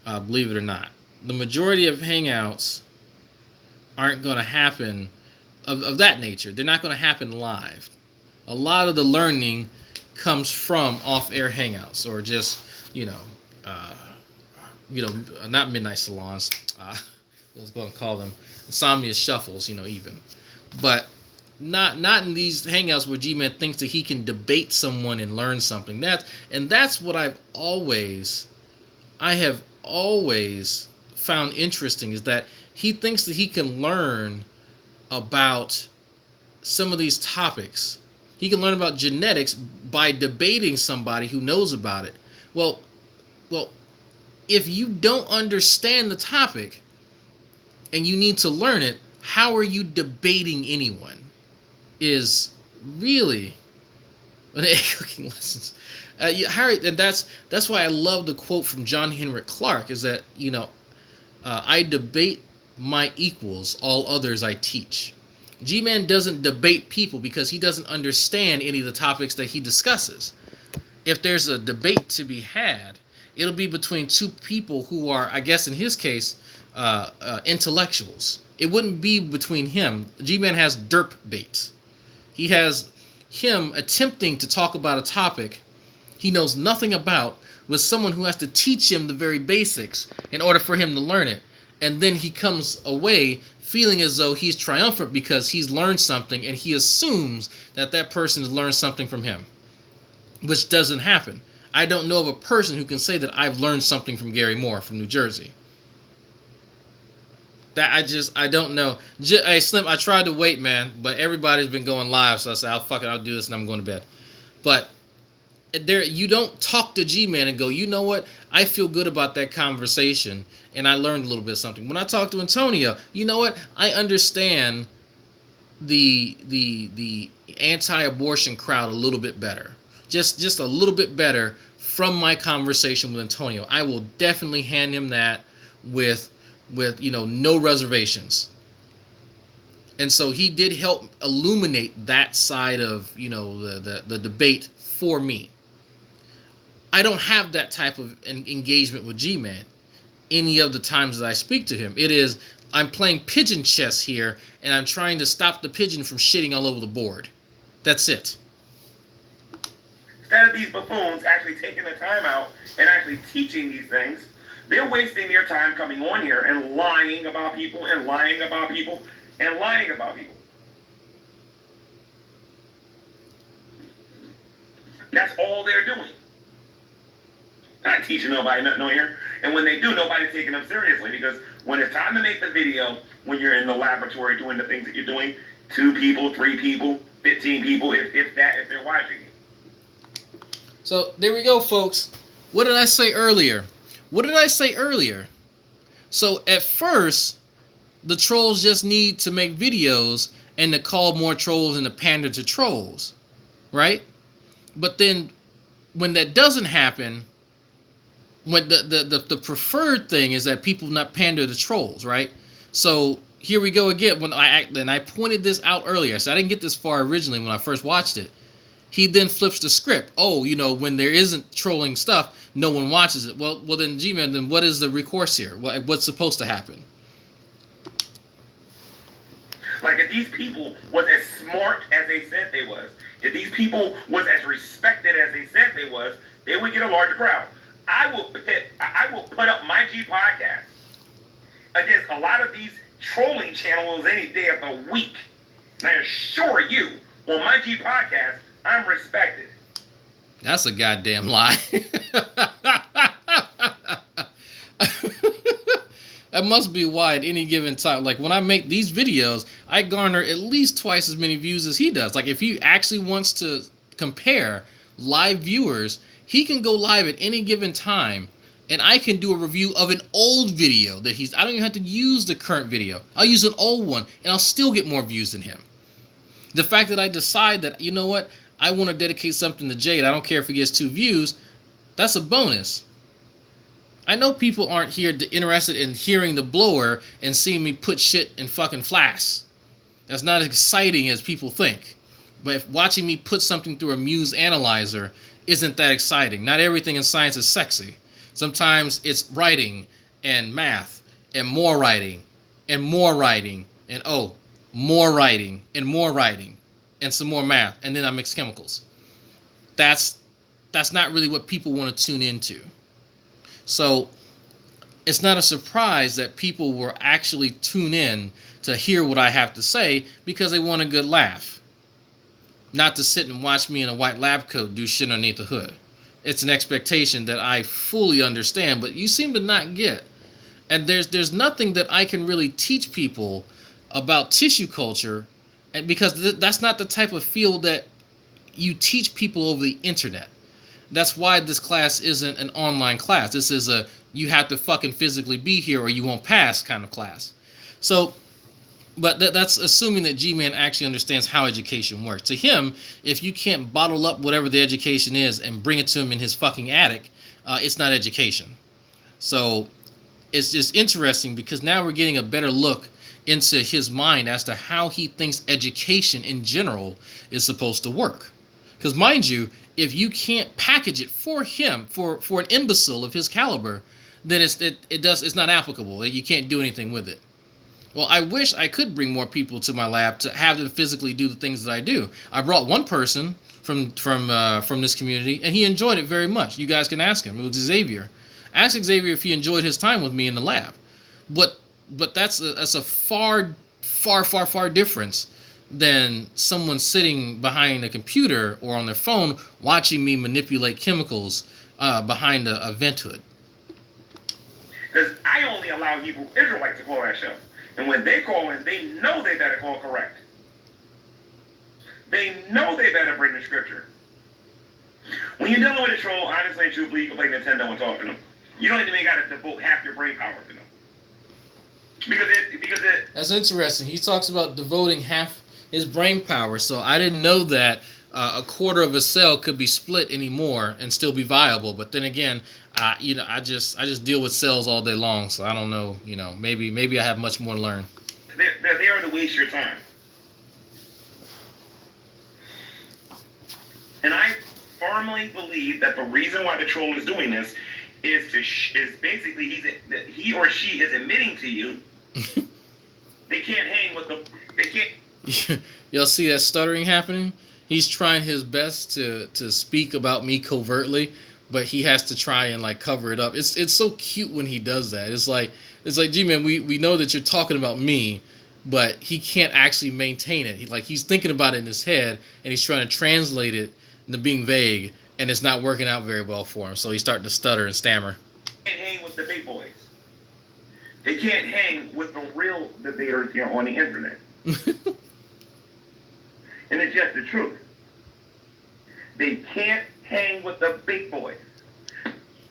A: believe it or not. The majority of hangouts aren't going to happen of that nature. They're not going to happen live. A lot of the learning comes from off-air hangouts or just, you know, uh, not midnight salons. I was going to call them insomnia shuffles, even, but not in these hangouts where G-Man thinks that he can debate someone and learn something. That's what I have always found interesting, is that he thinks that he can learn about some of these topics. He can learn about genetics by debating somebody who knows about it. Well, if you don't understand the topic and you need to learn it, how are you debating anyone? Is really cooking lessons. Harry, and that's why I love the quote from John Henrik Clarke, is that, I debate my equals, all others I teach. G-Man doesn't debate people because he doesn't understand any of the topics that he discusses. If there's a debate to be had, it'll be between two people who are, I guess in his case, intellectuals. It wouldn't be between him. G-Man has derp baits. He has him attempting to talk about a topic he knows nothing about with someone who has to teach him the very basics in order for him to learn it. And then he comes away feeling as though he's triumphant because he's learned something, and he assumes that that person has learned something from him, which doesn't happen. I don't know of a person who can say that I've learned something from Gary Moore from New Jersey. I don't know. Hey, Slim, I tried to wait, man, but everybody's been going live, so I said, I'll do this, and I'm going to bed. But you don't talk to G-Man and go, you know what? I feel good about that conversation, and I learned a little bit of something. When I talk to Antonio, you know what? I understand the anti-abortion crowd a little bit better. Just a little bit better from my conversation with Antonio. I will definitely hand him that with no reservations. And so he did help illuminate that side of the debate for me. I don't have that type of engagement with G-Man any of the times that I speak to him. It is, I'm playing pigeon chess here, and I'm trying to stop the pigeon from shitting all over the board. That's it.
B: Instead of these buffoons actually taking the time out and actually teaching these things, they're wasting their time coming on here and lying about people and lying about people and lying about people. That's all they're doing. Not teaching nobody nothing on here. And when they do, nobody's taking them seriously, because when it's time to make the video, when you're in the laboratory doing the things that you're doing, 2 people, 3 people, 15 people, if they're watching you.
A: So there we go, folks. What did I say earlier? So at first, the trolls just need to make videos and to call more trolls and to pander to trolls, right? But then when that doesn't happen, when the preferred thing is that people not pander to trolls, right? So here we go again. When I pointed this out earlier, so I didn't get this far originally when I first watched it. He then flips the script. Oh, when there isn't trolling stuff, no one watches it. Well, then, G-Man, then what is the recourse here? What's supposed to happen?
B: Like, if these people was as smart as they said they was, if these people was as respected as they said they was, they would get a larger crowd. I will put up my G podcast against a lot of these trolling channels any day of the week. And I assure you, on my G podcast, I'm respected.
A: That's a goddamn lie. That must be why at any given time, like when I make these videos, I garner at least twice as many views as he does. Like if he actually wants to compare live viewers, he can go live at any given time, and I can do a review of an old video that I don't even have to use the current video. I'll use an old one, and I'll still get more views than him. The fact that I decide that, you know what, I want to dedicate something to Jade, I don't care if he gets 2 views, that's a bonus. I know people aren't interested in hearing the blower and seeing me put shit in fucking flasks. That's not as exciting as people think. But if watching me put something through a Muse analyzer isn't that exciting. Not everything in science is sexy. Sometimes it's writing and math and more writing and more writing and more writing and more writing and some more math, and then I mix chemicals. that's not really what people want to tune into. So it's not a surprise that people will actually tune in to hear what I have to say because they want a good laugh, not to sit and watch me in a white lab coat do shit underneath the hood. It's an expectation that I fully understand, but you seem to not get. And there's nothing that I can really teach people about tissue culture, and because that's not the type of field that you teach people over the internet. That's why this class isn't an online class. This is a you have to fucking physically be here or you won't pass kind of class. So, but that's assuming that G-Man actually understands how education works. To him, if you can't bottle up whatever the education is and bring it to him in his fucking attic, it's not education. So it's just interesting because now we're getting a better look into his mind as to how he thinks education in general is supposed to work. Because mind you, if you can't package it for him, for an imbecile of his caliber, then it's not applicable. You can't do anything with it. Well, I wish I could bring more people to my lab to have them physically do the things that I do. I brought one person from this community, and he enjoyed it very much. You guys can ask him. It was Xavier. Ask Xavier if he enjoyed his time with me in the lab. But that's a far difference than someone sitting behind a computer or on their phone watching me manipulate chemicals behind a vent hood.
B: Because I only allow Hebrew Israelites to call that show. And when they call in, they know they better call correct. They know they better bring the scripture. When you're dealing with a troll, honestly and truthfully, you can play Nintendo and talk to them. You don't even got to devote half your brain power to them. Because it.
A: That's interesting. He talks about devoting half his brain power. So I didn't know that a quarter of a cell could be split anymore and still be viable. But then again, I just deal with cells all day long. So I don't know. Maybe I have much more to learn.
B: They're there to waste your time. And I firmly believe that the reason why the troll is doing this is basically he or she is admitting to you they can't hang with they can't.
A: Y'all see that stuttering happening? He's trying his best to speak about me covertly, but he has to try and like cover it up. It's so cute when he does that. It's like G-Man, we know that you're talking about me, but he can't actually maintain it. He's thinking about it in his head and he's trying to translate it into being vague, and it's not working out very well for him. So he's starting to stutter and stammer.
B: They can't hang with the big boys. They can't hang with the real debaters here on the internet. And it's just the truth. They can't hang with the big boys.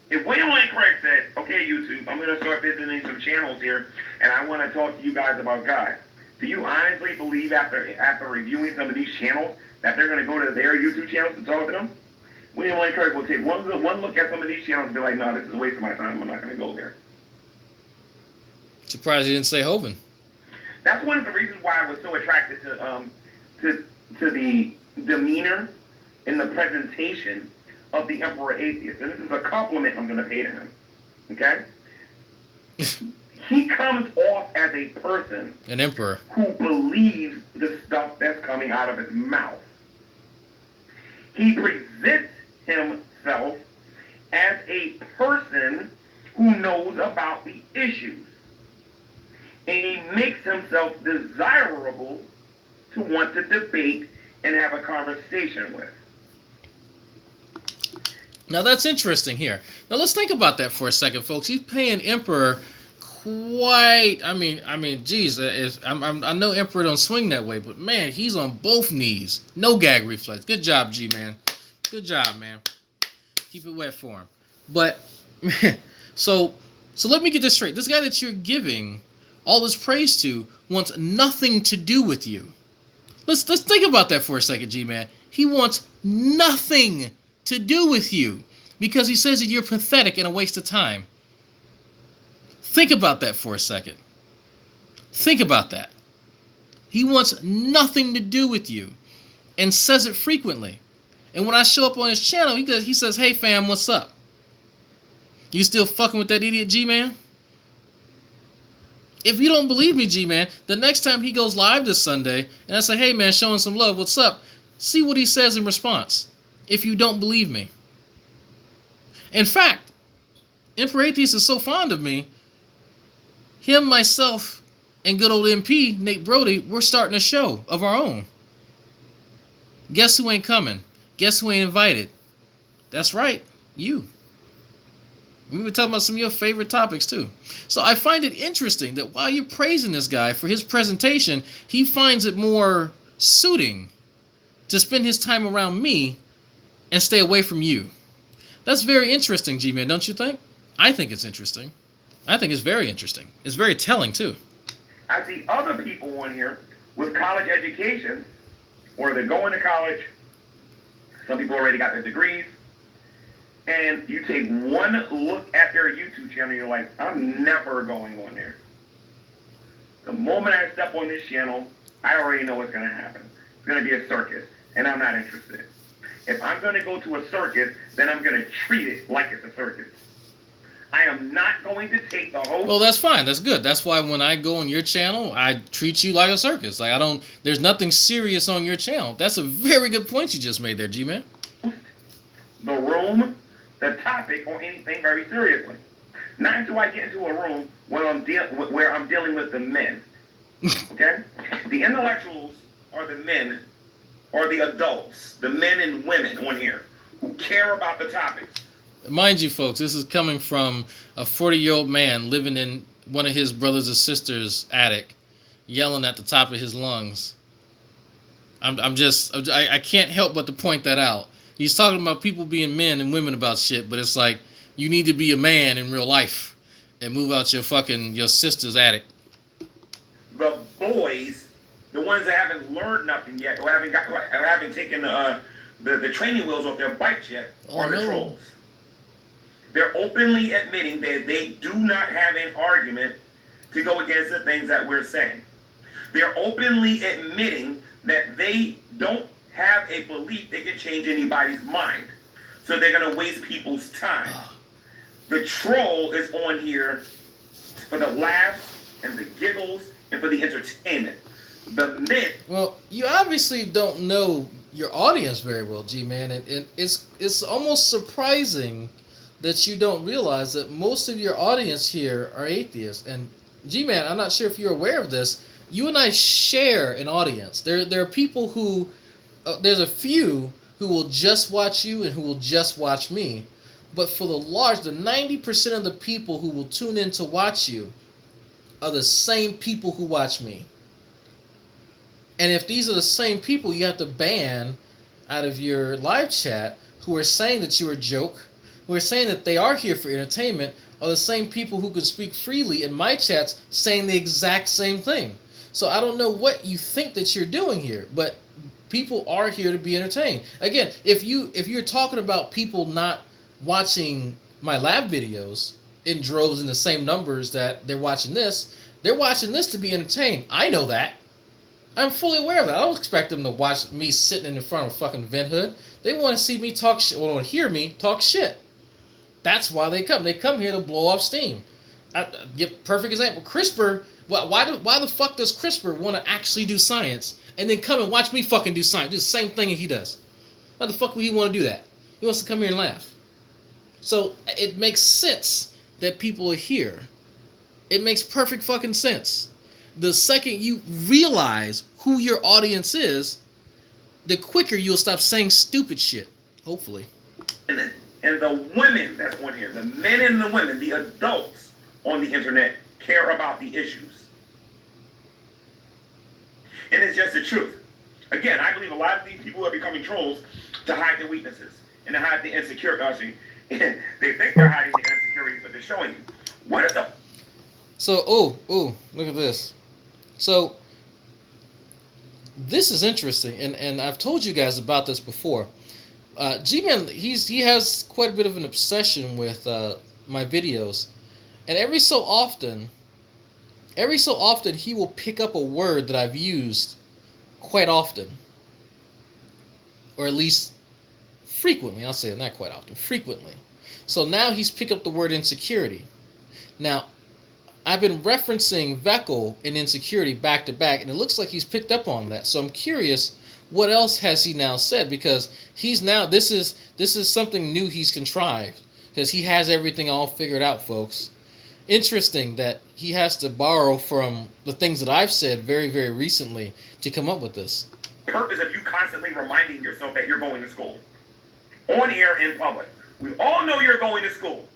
B: If William Lane Craig said, okay, YouTube, I'm going to start visiting some channels here, and I want to talk to you guys about God, do you honestly believe after reviewing some of these channels that they're going to go to their YouTube channels and talk to them? William Lane Craig will take one look at some of these channels and be like, no, this is a waste of my time. I'm not going to go there.
A: Surprised he didn't say Hovind.
B: That's one of the reasons why I was so attracted to the demeanor and the presentation of the Emperor Atheist. And this is a compliment I'm going to pay to him. Okay? He comes off as a person,
A: an emperor,
B: who believes the stuff that's coming out of his mouth. He presents himself as a person who knows about the issues. And he makes himself desirable to want to debate and have a conversation with.
A: Now that's interesting here. Now let's think about that for a second, folks. He's paying Emperor quite. I mean, geez, I know Emperor don't swing that way, but man, he's on both knees. No gag reflex. Good job, G-Man. Good job, man. Keep it wet for him. But so let me get this straight. This guy that you're giving all this praise to wants nothing to do with you. Let's think about that for a second, G-Man. He wants nothing to do with you because he says that you're pathetic and a waste of time. Think about that for a second. Think about that. He wants nothing to do with you and says it frequently. And when I show up on his channel, he says, hey fam, what's up? You still fucking with that idiot G-Man? If you don't believe me, G-Man, the next time he goes live this Sunday, and I say, hey man, showing some love, what's up? See what he says in response. if you don't believe me. In fact, Emperor Atheist is so fond of me, him, myself, and good old MP, Nate Brody, we're starting a show of our own. Guess who ain't coming? Guess who ain't invited? That's right, you. We were talking about some of your favorite topics too. So I find it interesting that while you're praising this guy for his presentation, he finds it more suiting to spend his time around me and stay away from you. That's very interesting, G-Man, don't you think? I think it's interesting. I think it's very interesting. It's very telling too.
B: I see other people on here with college education, or they're going to college. Some people already got their degrees. And you take one look at their YouTube channel, you're like, I'm never going on there. The moment I step on this channel, I already know what's going to happen. It's going to be a circus, and I'm not interested. If I'm going to go to a circus, then I'm going to treat it like it's a circus. I am not going to take the whole...
A: Well, that's fine. That's good. That's why when I go on your channel, I treat you like a circus. Like, there's nothing serious on your channel. That's a very good point you just made there, G-Man.
B: The room, the topic, or anything very seriously. Not until I get into a room where I'm dealing with the men. Okay? The intellectuals are the men, or the adults, the men and women on here who care about the topics.
A: Mind you, folks, this is coming from a 40-year-old man living in one of his brothers or sisters' attic, yelling at the top of his lungs. I can't help but to point that out. He's talking about people being men and women about shit, but it's like, you need to be a man in real life and move out your sister's attic.
B: The boys, the ones that haven't learned nothing yet, or haven't taken the training wheels off their bikes yet, are the trolls. They're openly admitting that they do not have an argument to go against the things that we're saying. They're openly admitting that they don't have a belief they can change anybody's mind. So they're going to waste people's time. The troll is on here for the laughs and the giggles and for the entertainment. The myth...
A: Well, you obviously don't know your audience very well, G-Man. And it's almost surprising that you don't realize that most of your audience here are atheists. And G-Man, I'm not sure if you're aware of this. You and I share an audience. There are people who, there's a few who will just watch you and who will just watch me. But for the 90% of the people who will tune in to watch you are the same people who watch me. And if these are the same people you have to ban out of your live chat who are saying that you're a joke, who are saying that they are here for entertainment, are the same people who could speak freely in my chats saying the exact same thing. So I don't know what you think that you're doing here, but people are here to be entertained. Again, if you're talking about people not watching my lab videos in droves in the same numbers that they're watching this to be entertained. I know that. I'm fully aware of that. I don't expect them to watch me sitting in front of a fucking vent hood. They want to see me talk shit, or want to hear me talk shit. That's why they come. They come here to blow off steam. I give a perfect example. CRISPR. Why the fuck does CRISPR want to actually do science and then come and watch me fucking do science? Do the same thing that he does. Why the fuck would he want to do that? He wants to come here and laugh. So it makes sense that people are here. It makes perfect fucking sense. The second you realize who your audience is, the quicker you'll stop saying stupid shit. Hopefully.
B: And the women that's on here, the men and the women, the adults on the internet care about the issues. And it's just the truth. Again, I believe a lot of these people are becoming trolls to hide their weaknesses and to hide the insecurity. They think they're hiding the insecurities, but they're showing you. What is the...
A: So, look at this. So, this is interesting, and I've told you guys about this before. G-Man, he has quite a bit of an obsession with my videos, and every so often he will pick up a word that I've used quite often, or at least frequently. I'll say it, not quite often, frequently. So now he's picked up the word insecurity. Now, I've been referencing Veckel and insecurity back to back, and it looks like he's picked up on that. So I'm curious What else has he now said? Because he's now this is something new he's contrived because he has everything all figured out, folks. Interesting that he has to borrow from the things that I've said very, very recently to come up with this.
B: The purpose of you constantly reminding yourself that you're going to school, on air, in public. We all know you're going to school.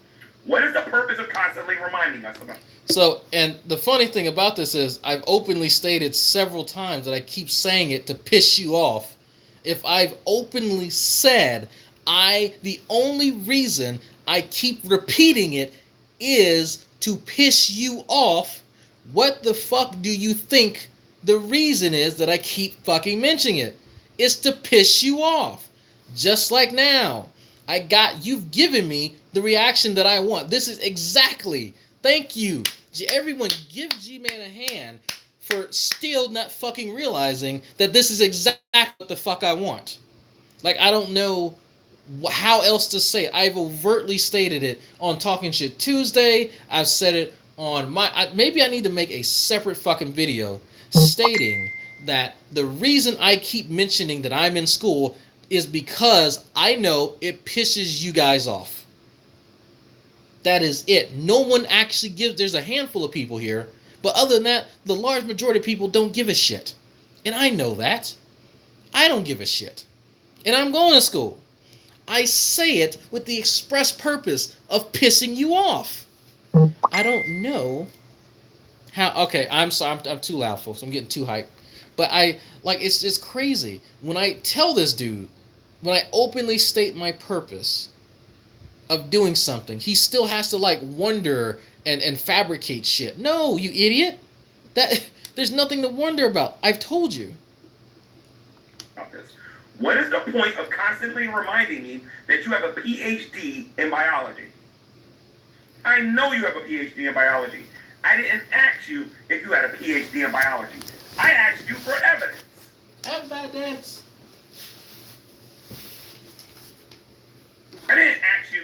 B: What is the purpose of constantly reminding us about?
A: So, and the funny thing about this is I've openly stated several times that I keep saying it to piss you off. If I've openly said the only reason I keep repeating it is to piss you off, what the fuck do you think the reason is that I keep fucking mentioning it? It's to piss you off. Just like now. You've given me the reaction that I want. This is exactly, thank you. Everyone give G-Man a hand for still not fucking realizing that this is exactly what the fuck I want. Like, I don't know how else to say it. I've overtly stated it on Talking Shit Tuesday. I've said it on maybe I need to make a separate fucking video stating that the reason I keep mentioning that I'm in school is because I know it pisses you guys off. That is it. No one actually gives. There's a handful of people here, but other than that, the large majority of people don't give a shit. And I know that. I don't give a shit. And I'm going to school. I say it with the express purpose of pissing you off. I don't know how. Okay, I'm sorry. I'm too loud, folks. I'm getting too hyped. But it's crazy. When I tell this dude, when I openly state my purpose of doing something, he still has to wonder and fabricate shit. No, you idiot. There's nothing to wonder about. I've told you.
B: What is the point of constantly reminding me that you have a PhD in biology? I know you have a PhD in biology. I didn't ask you if you had a PhD in biology. I asked you for evidence.
A: Evidence.
B: I didn't ask you.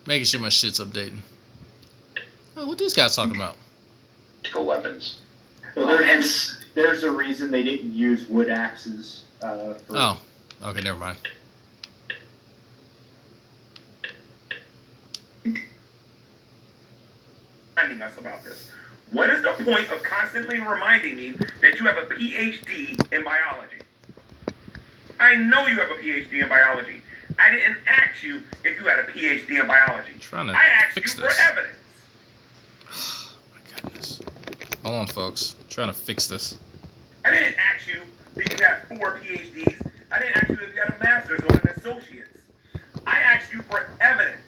A: Making sure my shit's updating. Oh, what these guys talking about?
B: Weapons.
C: Well, there's a reason they didn't use wood axes.
A: Oh, okay, never mind.
B: Reminding us about this. What is the point of constantly reminding me that you have a PhD in biology? I know you have a PhD in biology. I didn't ask you if you had a PhD in biology. I asked you for evidence.
A: Oh my goodness. Hold on, folks. I'm trying to fix this.
B: I didn't ask you if you had 4 PhDs. I didn't ask you if you had a master's or an associate's. I asked you for evidence.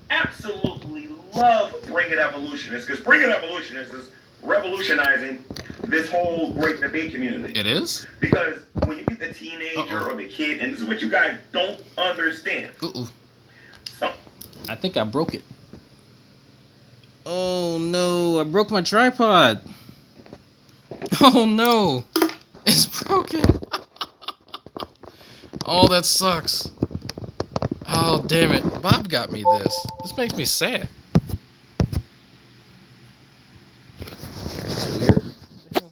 B: Absolutely love Bring It Evolutionists, because Bring It Evolutionists is revolutionizing this whole great debate community.
A: It is?
B: Because when you get the teenager or the kid, and this is what you guys don't understand. So,
A: I think I broke it. Oh no, I broke my tripod. Oh no, it's broken. Oh, that sucks. Oh, damn it. Bob got me this. This makes me sad. It's weird. What the hell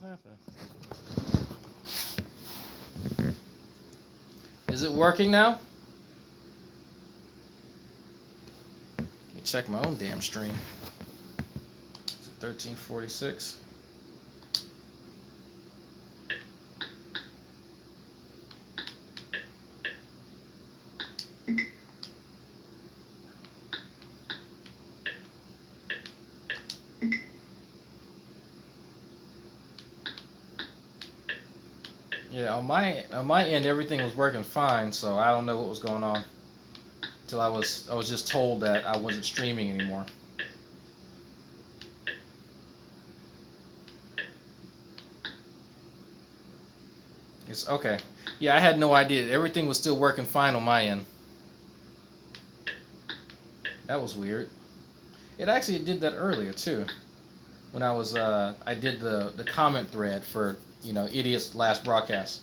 A: happened? Is it working now? Let me check my own damn stream. 1346. Yeah, on my end everything was working fine, so I don't know what was going on. till I was just told that I wasn't streaming anymore. It's okay. Yeah, I had no idea. Everything was still working fine on my end. That was weird. It actually did that earlier too. When I was I did the comment thread for, you know, Idiot's last broadcast.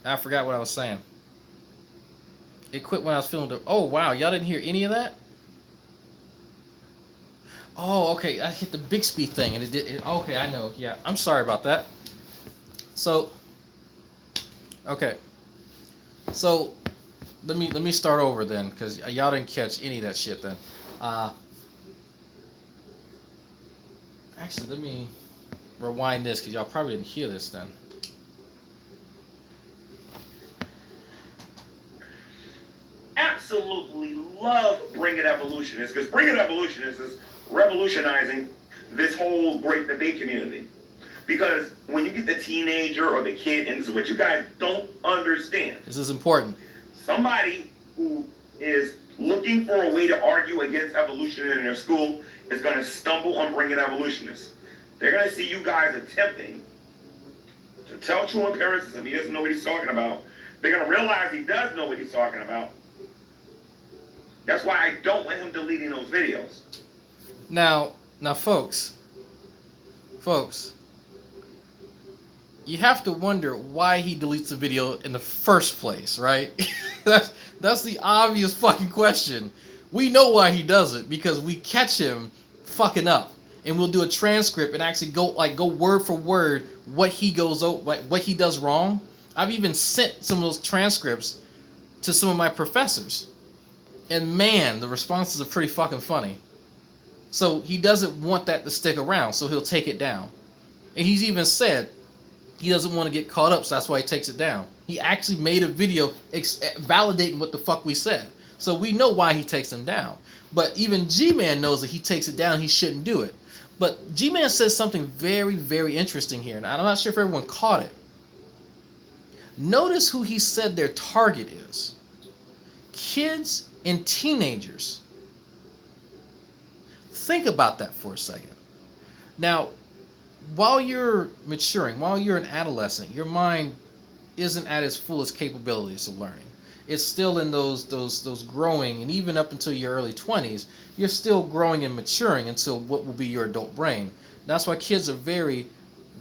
A: I forgot what I was saying. It quit when I was filming. Oh wow, y'all didn't hear any of that? Oh, okay. I hit the Bixby thing and it did. Okay, I know. Yeah, I'm sorry about that. So, okay. So, let me start over then, because y'all didn't catch any of that shit then. Actually, let me rewind this because y'all probably didn't hear this then.
B: Absolutely love Bring It Evolutionists, because Bring It Evolutionists is revolutionizing this whole great debate community. Because when you get the teenager or the kid, and this is what you guys don't understand.
A: This is important.
B: Somebody who is looking for a way to argue against evolution in their school is going to stumble on Bring It Evolutionists. They're going to see you guys attempting to tell true empiricism. He doesn't know what he's talking about. They're going to realize he does know what he's talking about. That's why I don't want him deleting those videos.
A: Now, folks, you have to wonder why he deletes the video in the first place, right? that's the obvious fucking question. We know why he does it, because we catch him fucking up, and we'll do a transcript and actually go word for word what he does wrong. I've even sent some of those transcripts to some of my professors, and man, the responses are pretty fucking funny. So he doesn't want that to stick around, so he'll take it down. And he's even said he doesn't want to get caught up, so that's why he takes it down. He actually made a video validating what the fuck we said. So we know why he takes them down. But even G-Man knows that he takes it down, he shouldn't do it. But G-Man says something very, very interesting here, and I'm not sure if everyone caught it. Notice who he said their target is. Kids and teenagers. Think about that for a second. Now, while you're maturing, while you're an adolescent, your mind isn't at its fullest capabilities of learning. It's still in those growing, and even up until your early 20s, you're still growing and maturing until what will be your adult brain. That's why kids are very,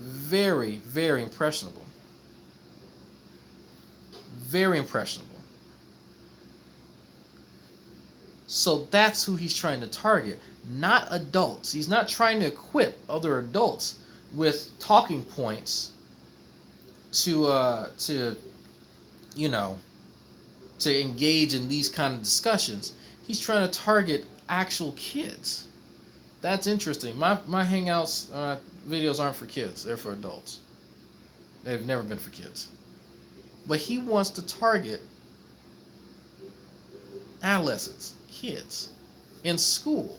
A: very, very impressionable. Very impressionable. So that's who he's trying to target, not adults. He's not trying to equip other adults with talking points to engage in these kind of discussions. He's trying to target actual kids. That's interesting. My Hangouts videos aren't for kids. They're for adults. They've never been for kids. But he wants to target adolescents, kids, in school.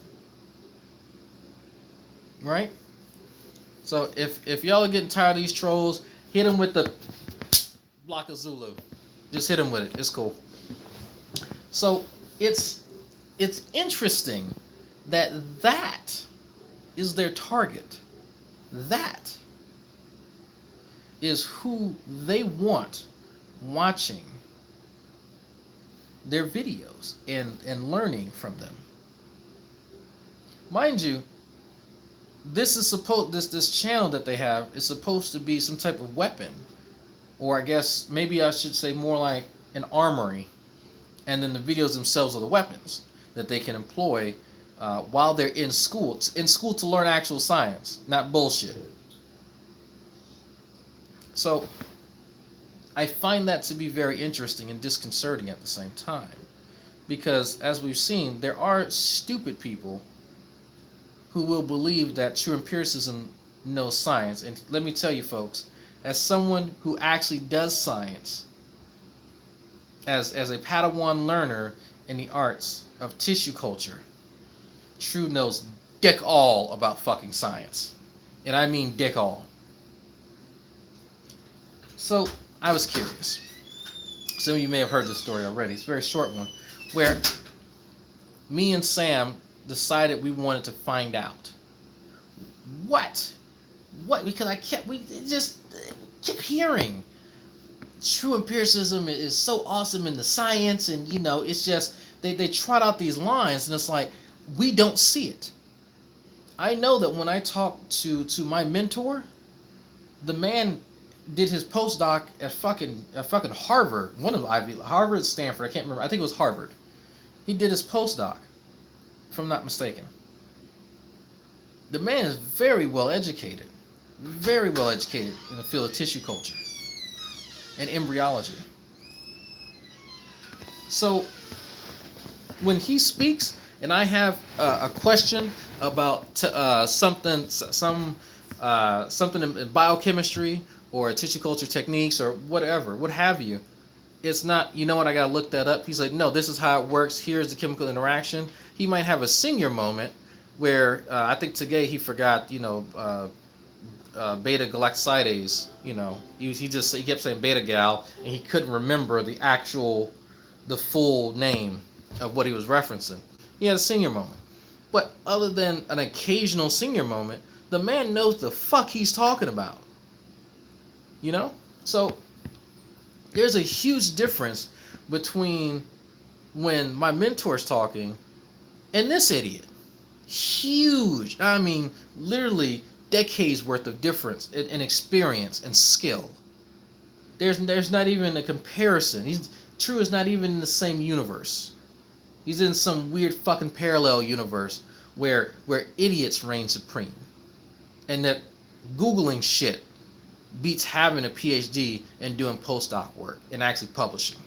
A: Right? So if y'all are getting tired of these trolls, hit them with the block of Zulu. Just hit them with it. It's cool. So it's interesting that is their target. That is who they want watching their videos and learning from them. Mind you, this channel that they have is supposed to be some type of weapon, or I guess maybe I should say more like an armory, and then the videos themselves are the weapons that they can employ while they're in school to learn actual science, not bullshit. So I find that to be very interesting and disconcerting at the same time, because as we've seen, there are stupid people who will believe that true empiricism knows science. And let me tell you folks, as someone who actually does science, as a Padawan learner in the arts of tissue culture, True knows dick all about fucking science. And I mean dick all. So I was curious. Some of you may have heard this story already. It's a very short one, where me and Sam decided we wanted to find out what, because we just kept hearing true empiricism is so awesome in the science, and it's just they trot out these lines, and it's like we don't see it. I know that when I talk to my mentor, the man did his postdoc at fucking Harvard, one of the Ivy, Harvard, Stanford, I can't remember. I think it was Harvard. He did his postdoc, if I'm not mistaken. The man is very well educated in the field of tissue culture and embryology. So when he speaks, and I have a question about something in biochemistry or tissue culture techniques or whatever, what have you, it's not, I gotta look that up. He's like, no, this is how it works. Here's the chemical interaction. He might have a senior moment where I think today he forgot, beta galactosidase. He kept saying beta gal, and he couldn't remember the full name of what he was referencing. He had a senior moment. But other than an occasional senior moment, the man knows the fuck he's talking about. So there's a huge difference between when my mentor's talking and this idiot. Huge. I mean, literally decades worth of difference in experience and skill. There's not even a comparison. True is not even in the same universe. He's in some weird fucking parallel universe where idiots reign supreme. And that Googling shit beats having a PhD and doing postdoc work and actually publishing.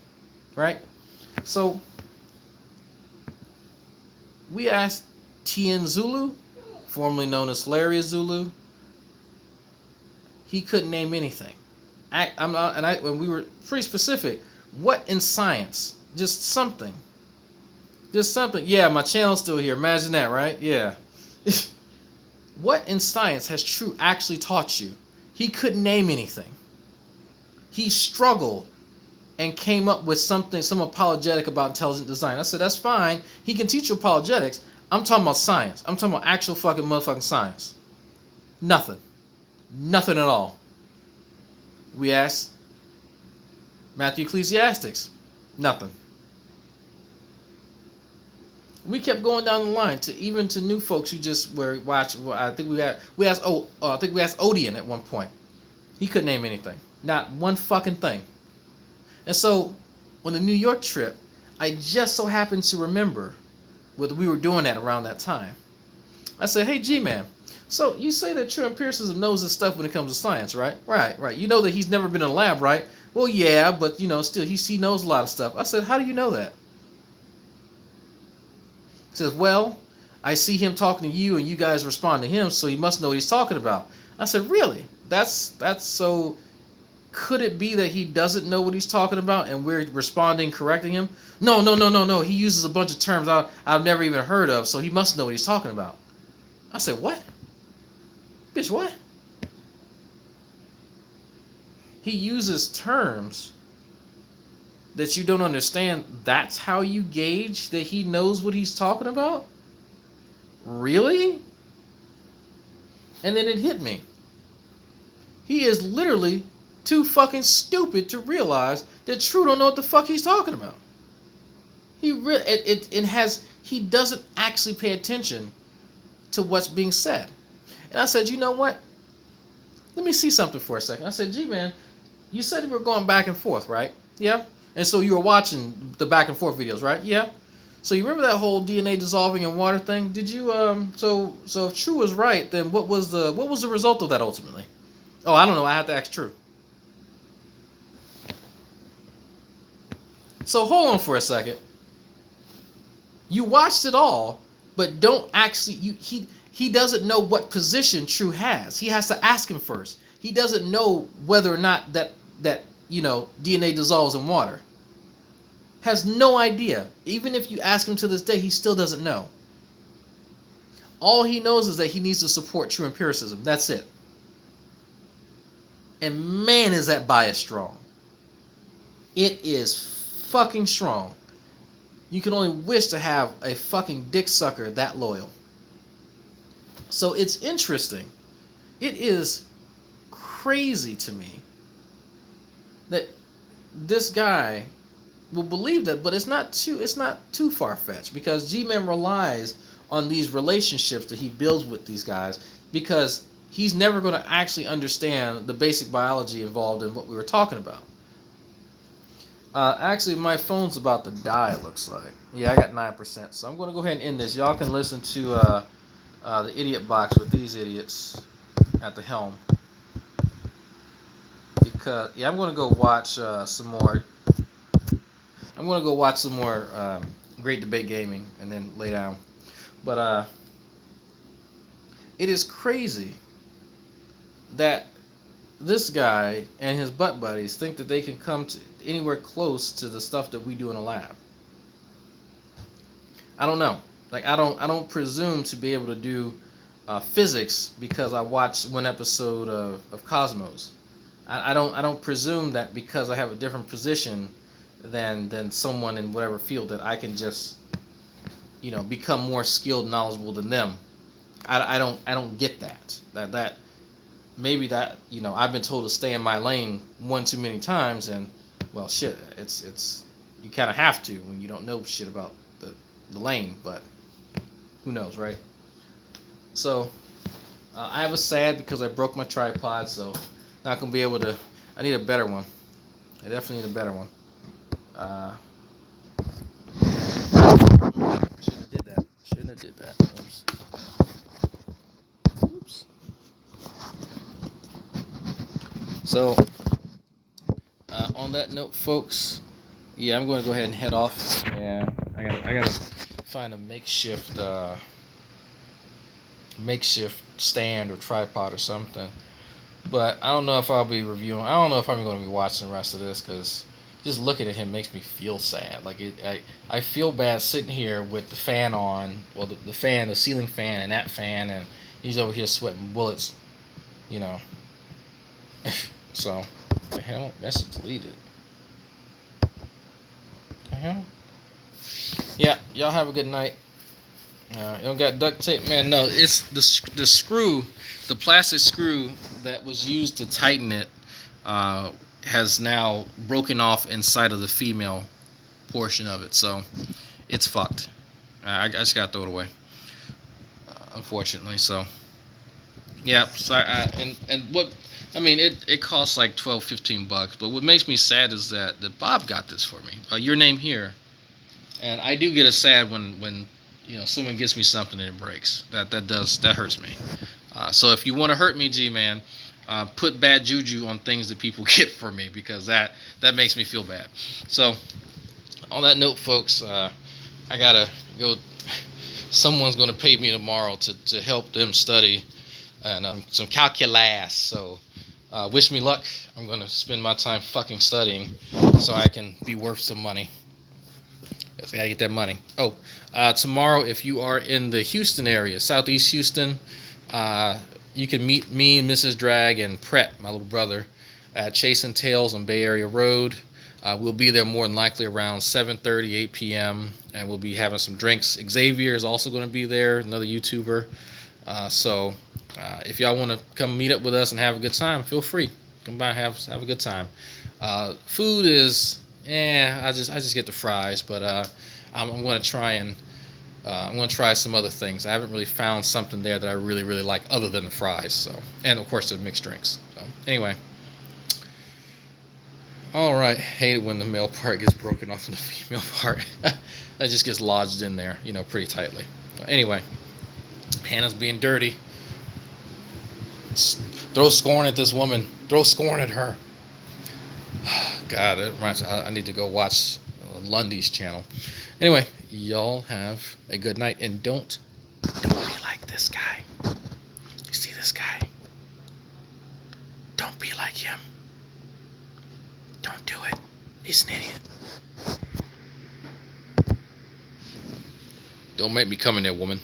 A: Right? So we asked Tien Zulu, formerly known as Hilaria Zulu. He couldn't name anything. When we were pretty specific, what in science? Just something. Yeah, my channel's still here. Imagine that, right? Yeah. What in science has True actually taught you? He couldn't name anything. He struggled and came up with some apologetic about intelligent design. I said, that's fine. He can teach you apologetics. I'm talking about science. I'm talking about actual fucking motherfucking science. Nothing. Nothing at all. We asked Matthew Ecclesiastics. Nothing. We kept going down the line to new folks who just were watching. I think we asked Odeon at one point. He couldn't name anything. Not one fucking thing. And so on the New York trip, I just so happened to remember whether we were doing that around that time. I said, hey, G-Man, so you say that true empiricism knows this stuff when it comes to science, right? Right. You know that he's never been in a lab, right? Well, yeah, but, still, he knows a lot of stuff. I said, how do you know that? He says, well, I see him talking to you and you guys respond to him, so he must know what he's talking about. I said, really? That's so... Could it be that he doesn't know what he's talking about and we're responding, correcting him? No. He uses a bunch of terms I've never even heard of, so he must know what he's talking about. I said, what? Bitch, what? He uses terms that you don't understand. That's how you gauge that he knows what he's talking about? Really? And then it hit me. He is literally too fucking stupid to realize that True don't know what the fuck he's talking about. He doesn't actually pay attention to what's being said. And I said, you know what? Let me see something for a second. I said, gee, man, you said we were going back and forth, right? Yeah. And so you were watching the back and forth videos, right? Yeah. So you remember that whole DNA dissolving in water thing? Did you so if True was right, then what was the result of that ultimately? Oh, I don't know. I have to ask True. So hold on for a second. You watched it all, but don't actually he doesn't know what position True has. He has to ask him first. He doesn't know whether or not that DNA dissolves in water. Has no idea. Even if you ask him to this day, he still doesn't know. All he knows is that he needs to support true empiricism. That's it. And man, is that bias strong. It is fucking strong. You can only wish to have a fucking dick sucker that loyal. So it's interesting. It is crazy to me that this guy will believe that, but it's not too far-fetched, because G-Man relies on these relationships that he builds with these guys, because he's never going to actually understand the basic biology involved in what we were talking about. Actually, my phone's about to die, it looks like. Yeah, I got 9%, so I'm going to go ahead and end this. Y'all can listen to the Idiot Box with these idiots at the helm. Because, yeah, I'm going to go watch some more. I'm going to go watch some more Great Debate Gaming and then lay down. But it is crazy that this guy and his butt buddies think that they can come to anywhere close to the stuff that we do in a lab. I don't know. Like, I don't presume to be able to do physics because I watched one episode of Cosmos. I don't presume that because I have a different position than someone in whatever field that I can just, you know, become more skilled and knowledgeable than them. I don't get that maybe that, you know, I've been told to stay in my lane one too many times, and well, shit, it's you kind of have to when you don't know shit about the lane, but who knows, right? So I have a sad because I broke my tripod, so not gonna be able to. I need a better one. I definitely need a better one. Shouldn't have did that. Oops. Oops. So on that note, folks, yeah, I'm going to go ahead and head off. Yeah, I gotta find a makeshift stand or tripod or something. But I don't know if I'll be reviewing. I don't know if I'm going to be watching the rest of this, because just looking at him makes me feel sad. Like I feel bad sitting here with the fan on, well, the fan, the ceiling fan, and that fan, and he's over here sweating bullets, you know. So, the hell, that's deleted. The hell? Yeah, y'all have a good night. You don't got duct tape, man. No, it's the screw, the plastic screw that was used to tighten it has now broken off inside of the female portion of it, so it's fucked. I just gotta throw it away, unfortunately. So yeah, so and what I mean, it costs like $12-15, but what makes me sad is that Bob got this for me. Your name here, and I do get a sad when you know, someone gets me something and it breaks. That hurts me. So if you want to hurt me, G-Man, put bad juju on things that people get for me, because that makes me feel bad. So on that note, folks, I gotta go. Someone's gonna pay me tomorrow to help them study and some calculus. So wish me luck. I'm gonna spend my time fucking studying so I can be worth some money. I gotta get that money. Oh, tomorrow, if you are in the Houston area, Southeast Houston, you can meet me, Mrs. Drag, and Pret, my little brother, at Chasing Tails on Bay Area Road. We'll be there more than likely around 7:30, 8 p.m., and we'll be having some drinks. Xavier is also going to be there, another YouTuber. So if y'all want to come meet up with us and have a good time, feel free. Come by and have a good time. Food is... I just get the fries, but I'm going to try and I'm going to try some other things. I haven't really found something there that I really like other than the fries. So, and of course the mixed drinks. So anyway, all right. Hate it when the male part gets broken off from the female part. That just gets lodged in there, you know, pretty tightly. Anyway, Hannah's being dirty. Throw scorn at this woman. Throw scorn at her. God, it reminds me, I need to go watch Lundy's channel. Anyway, y'all have a good night, and don't be like this guy. You see this guy? Don't be like him. Don't do it. He's an idiot. Don't make me come in there, woman.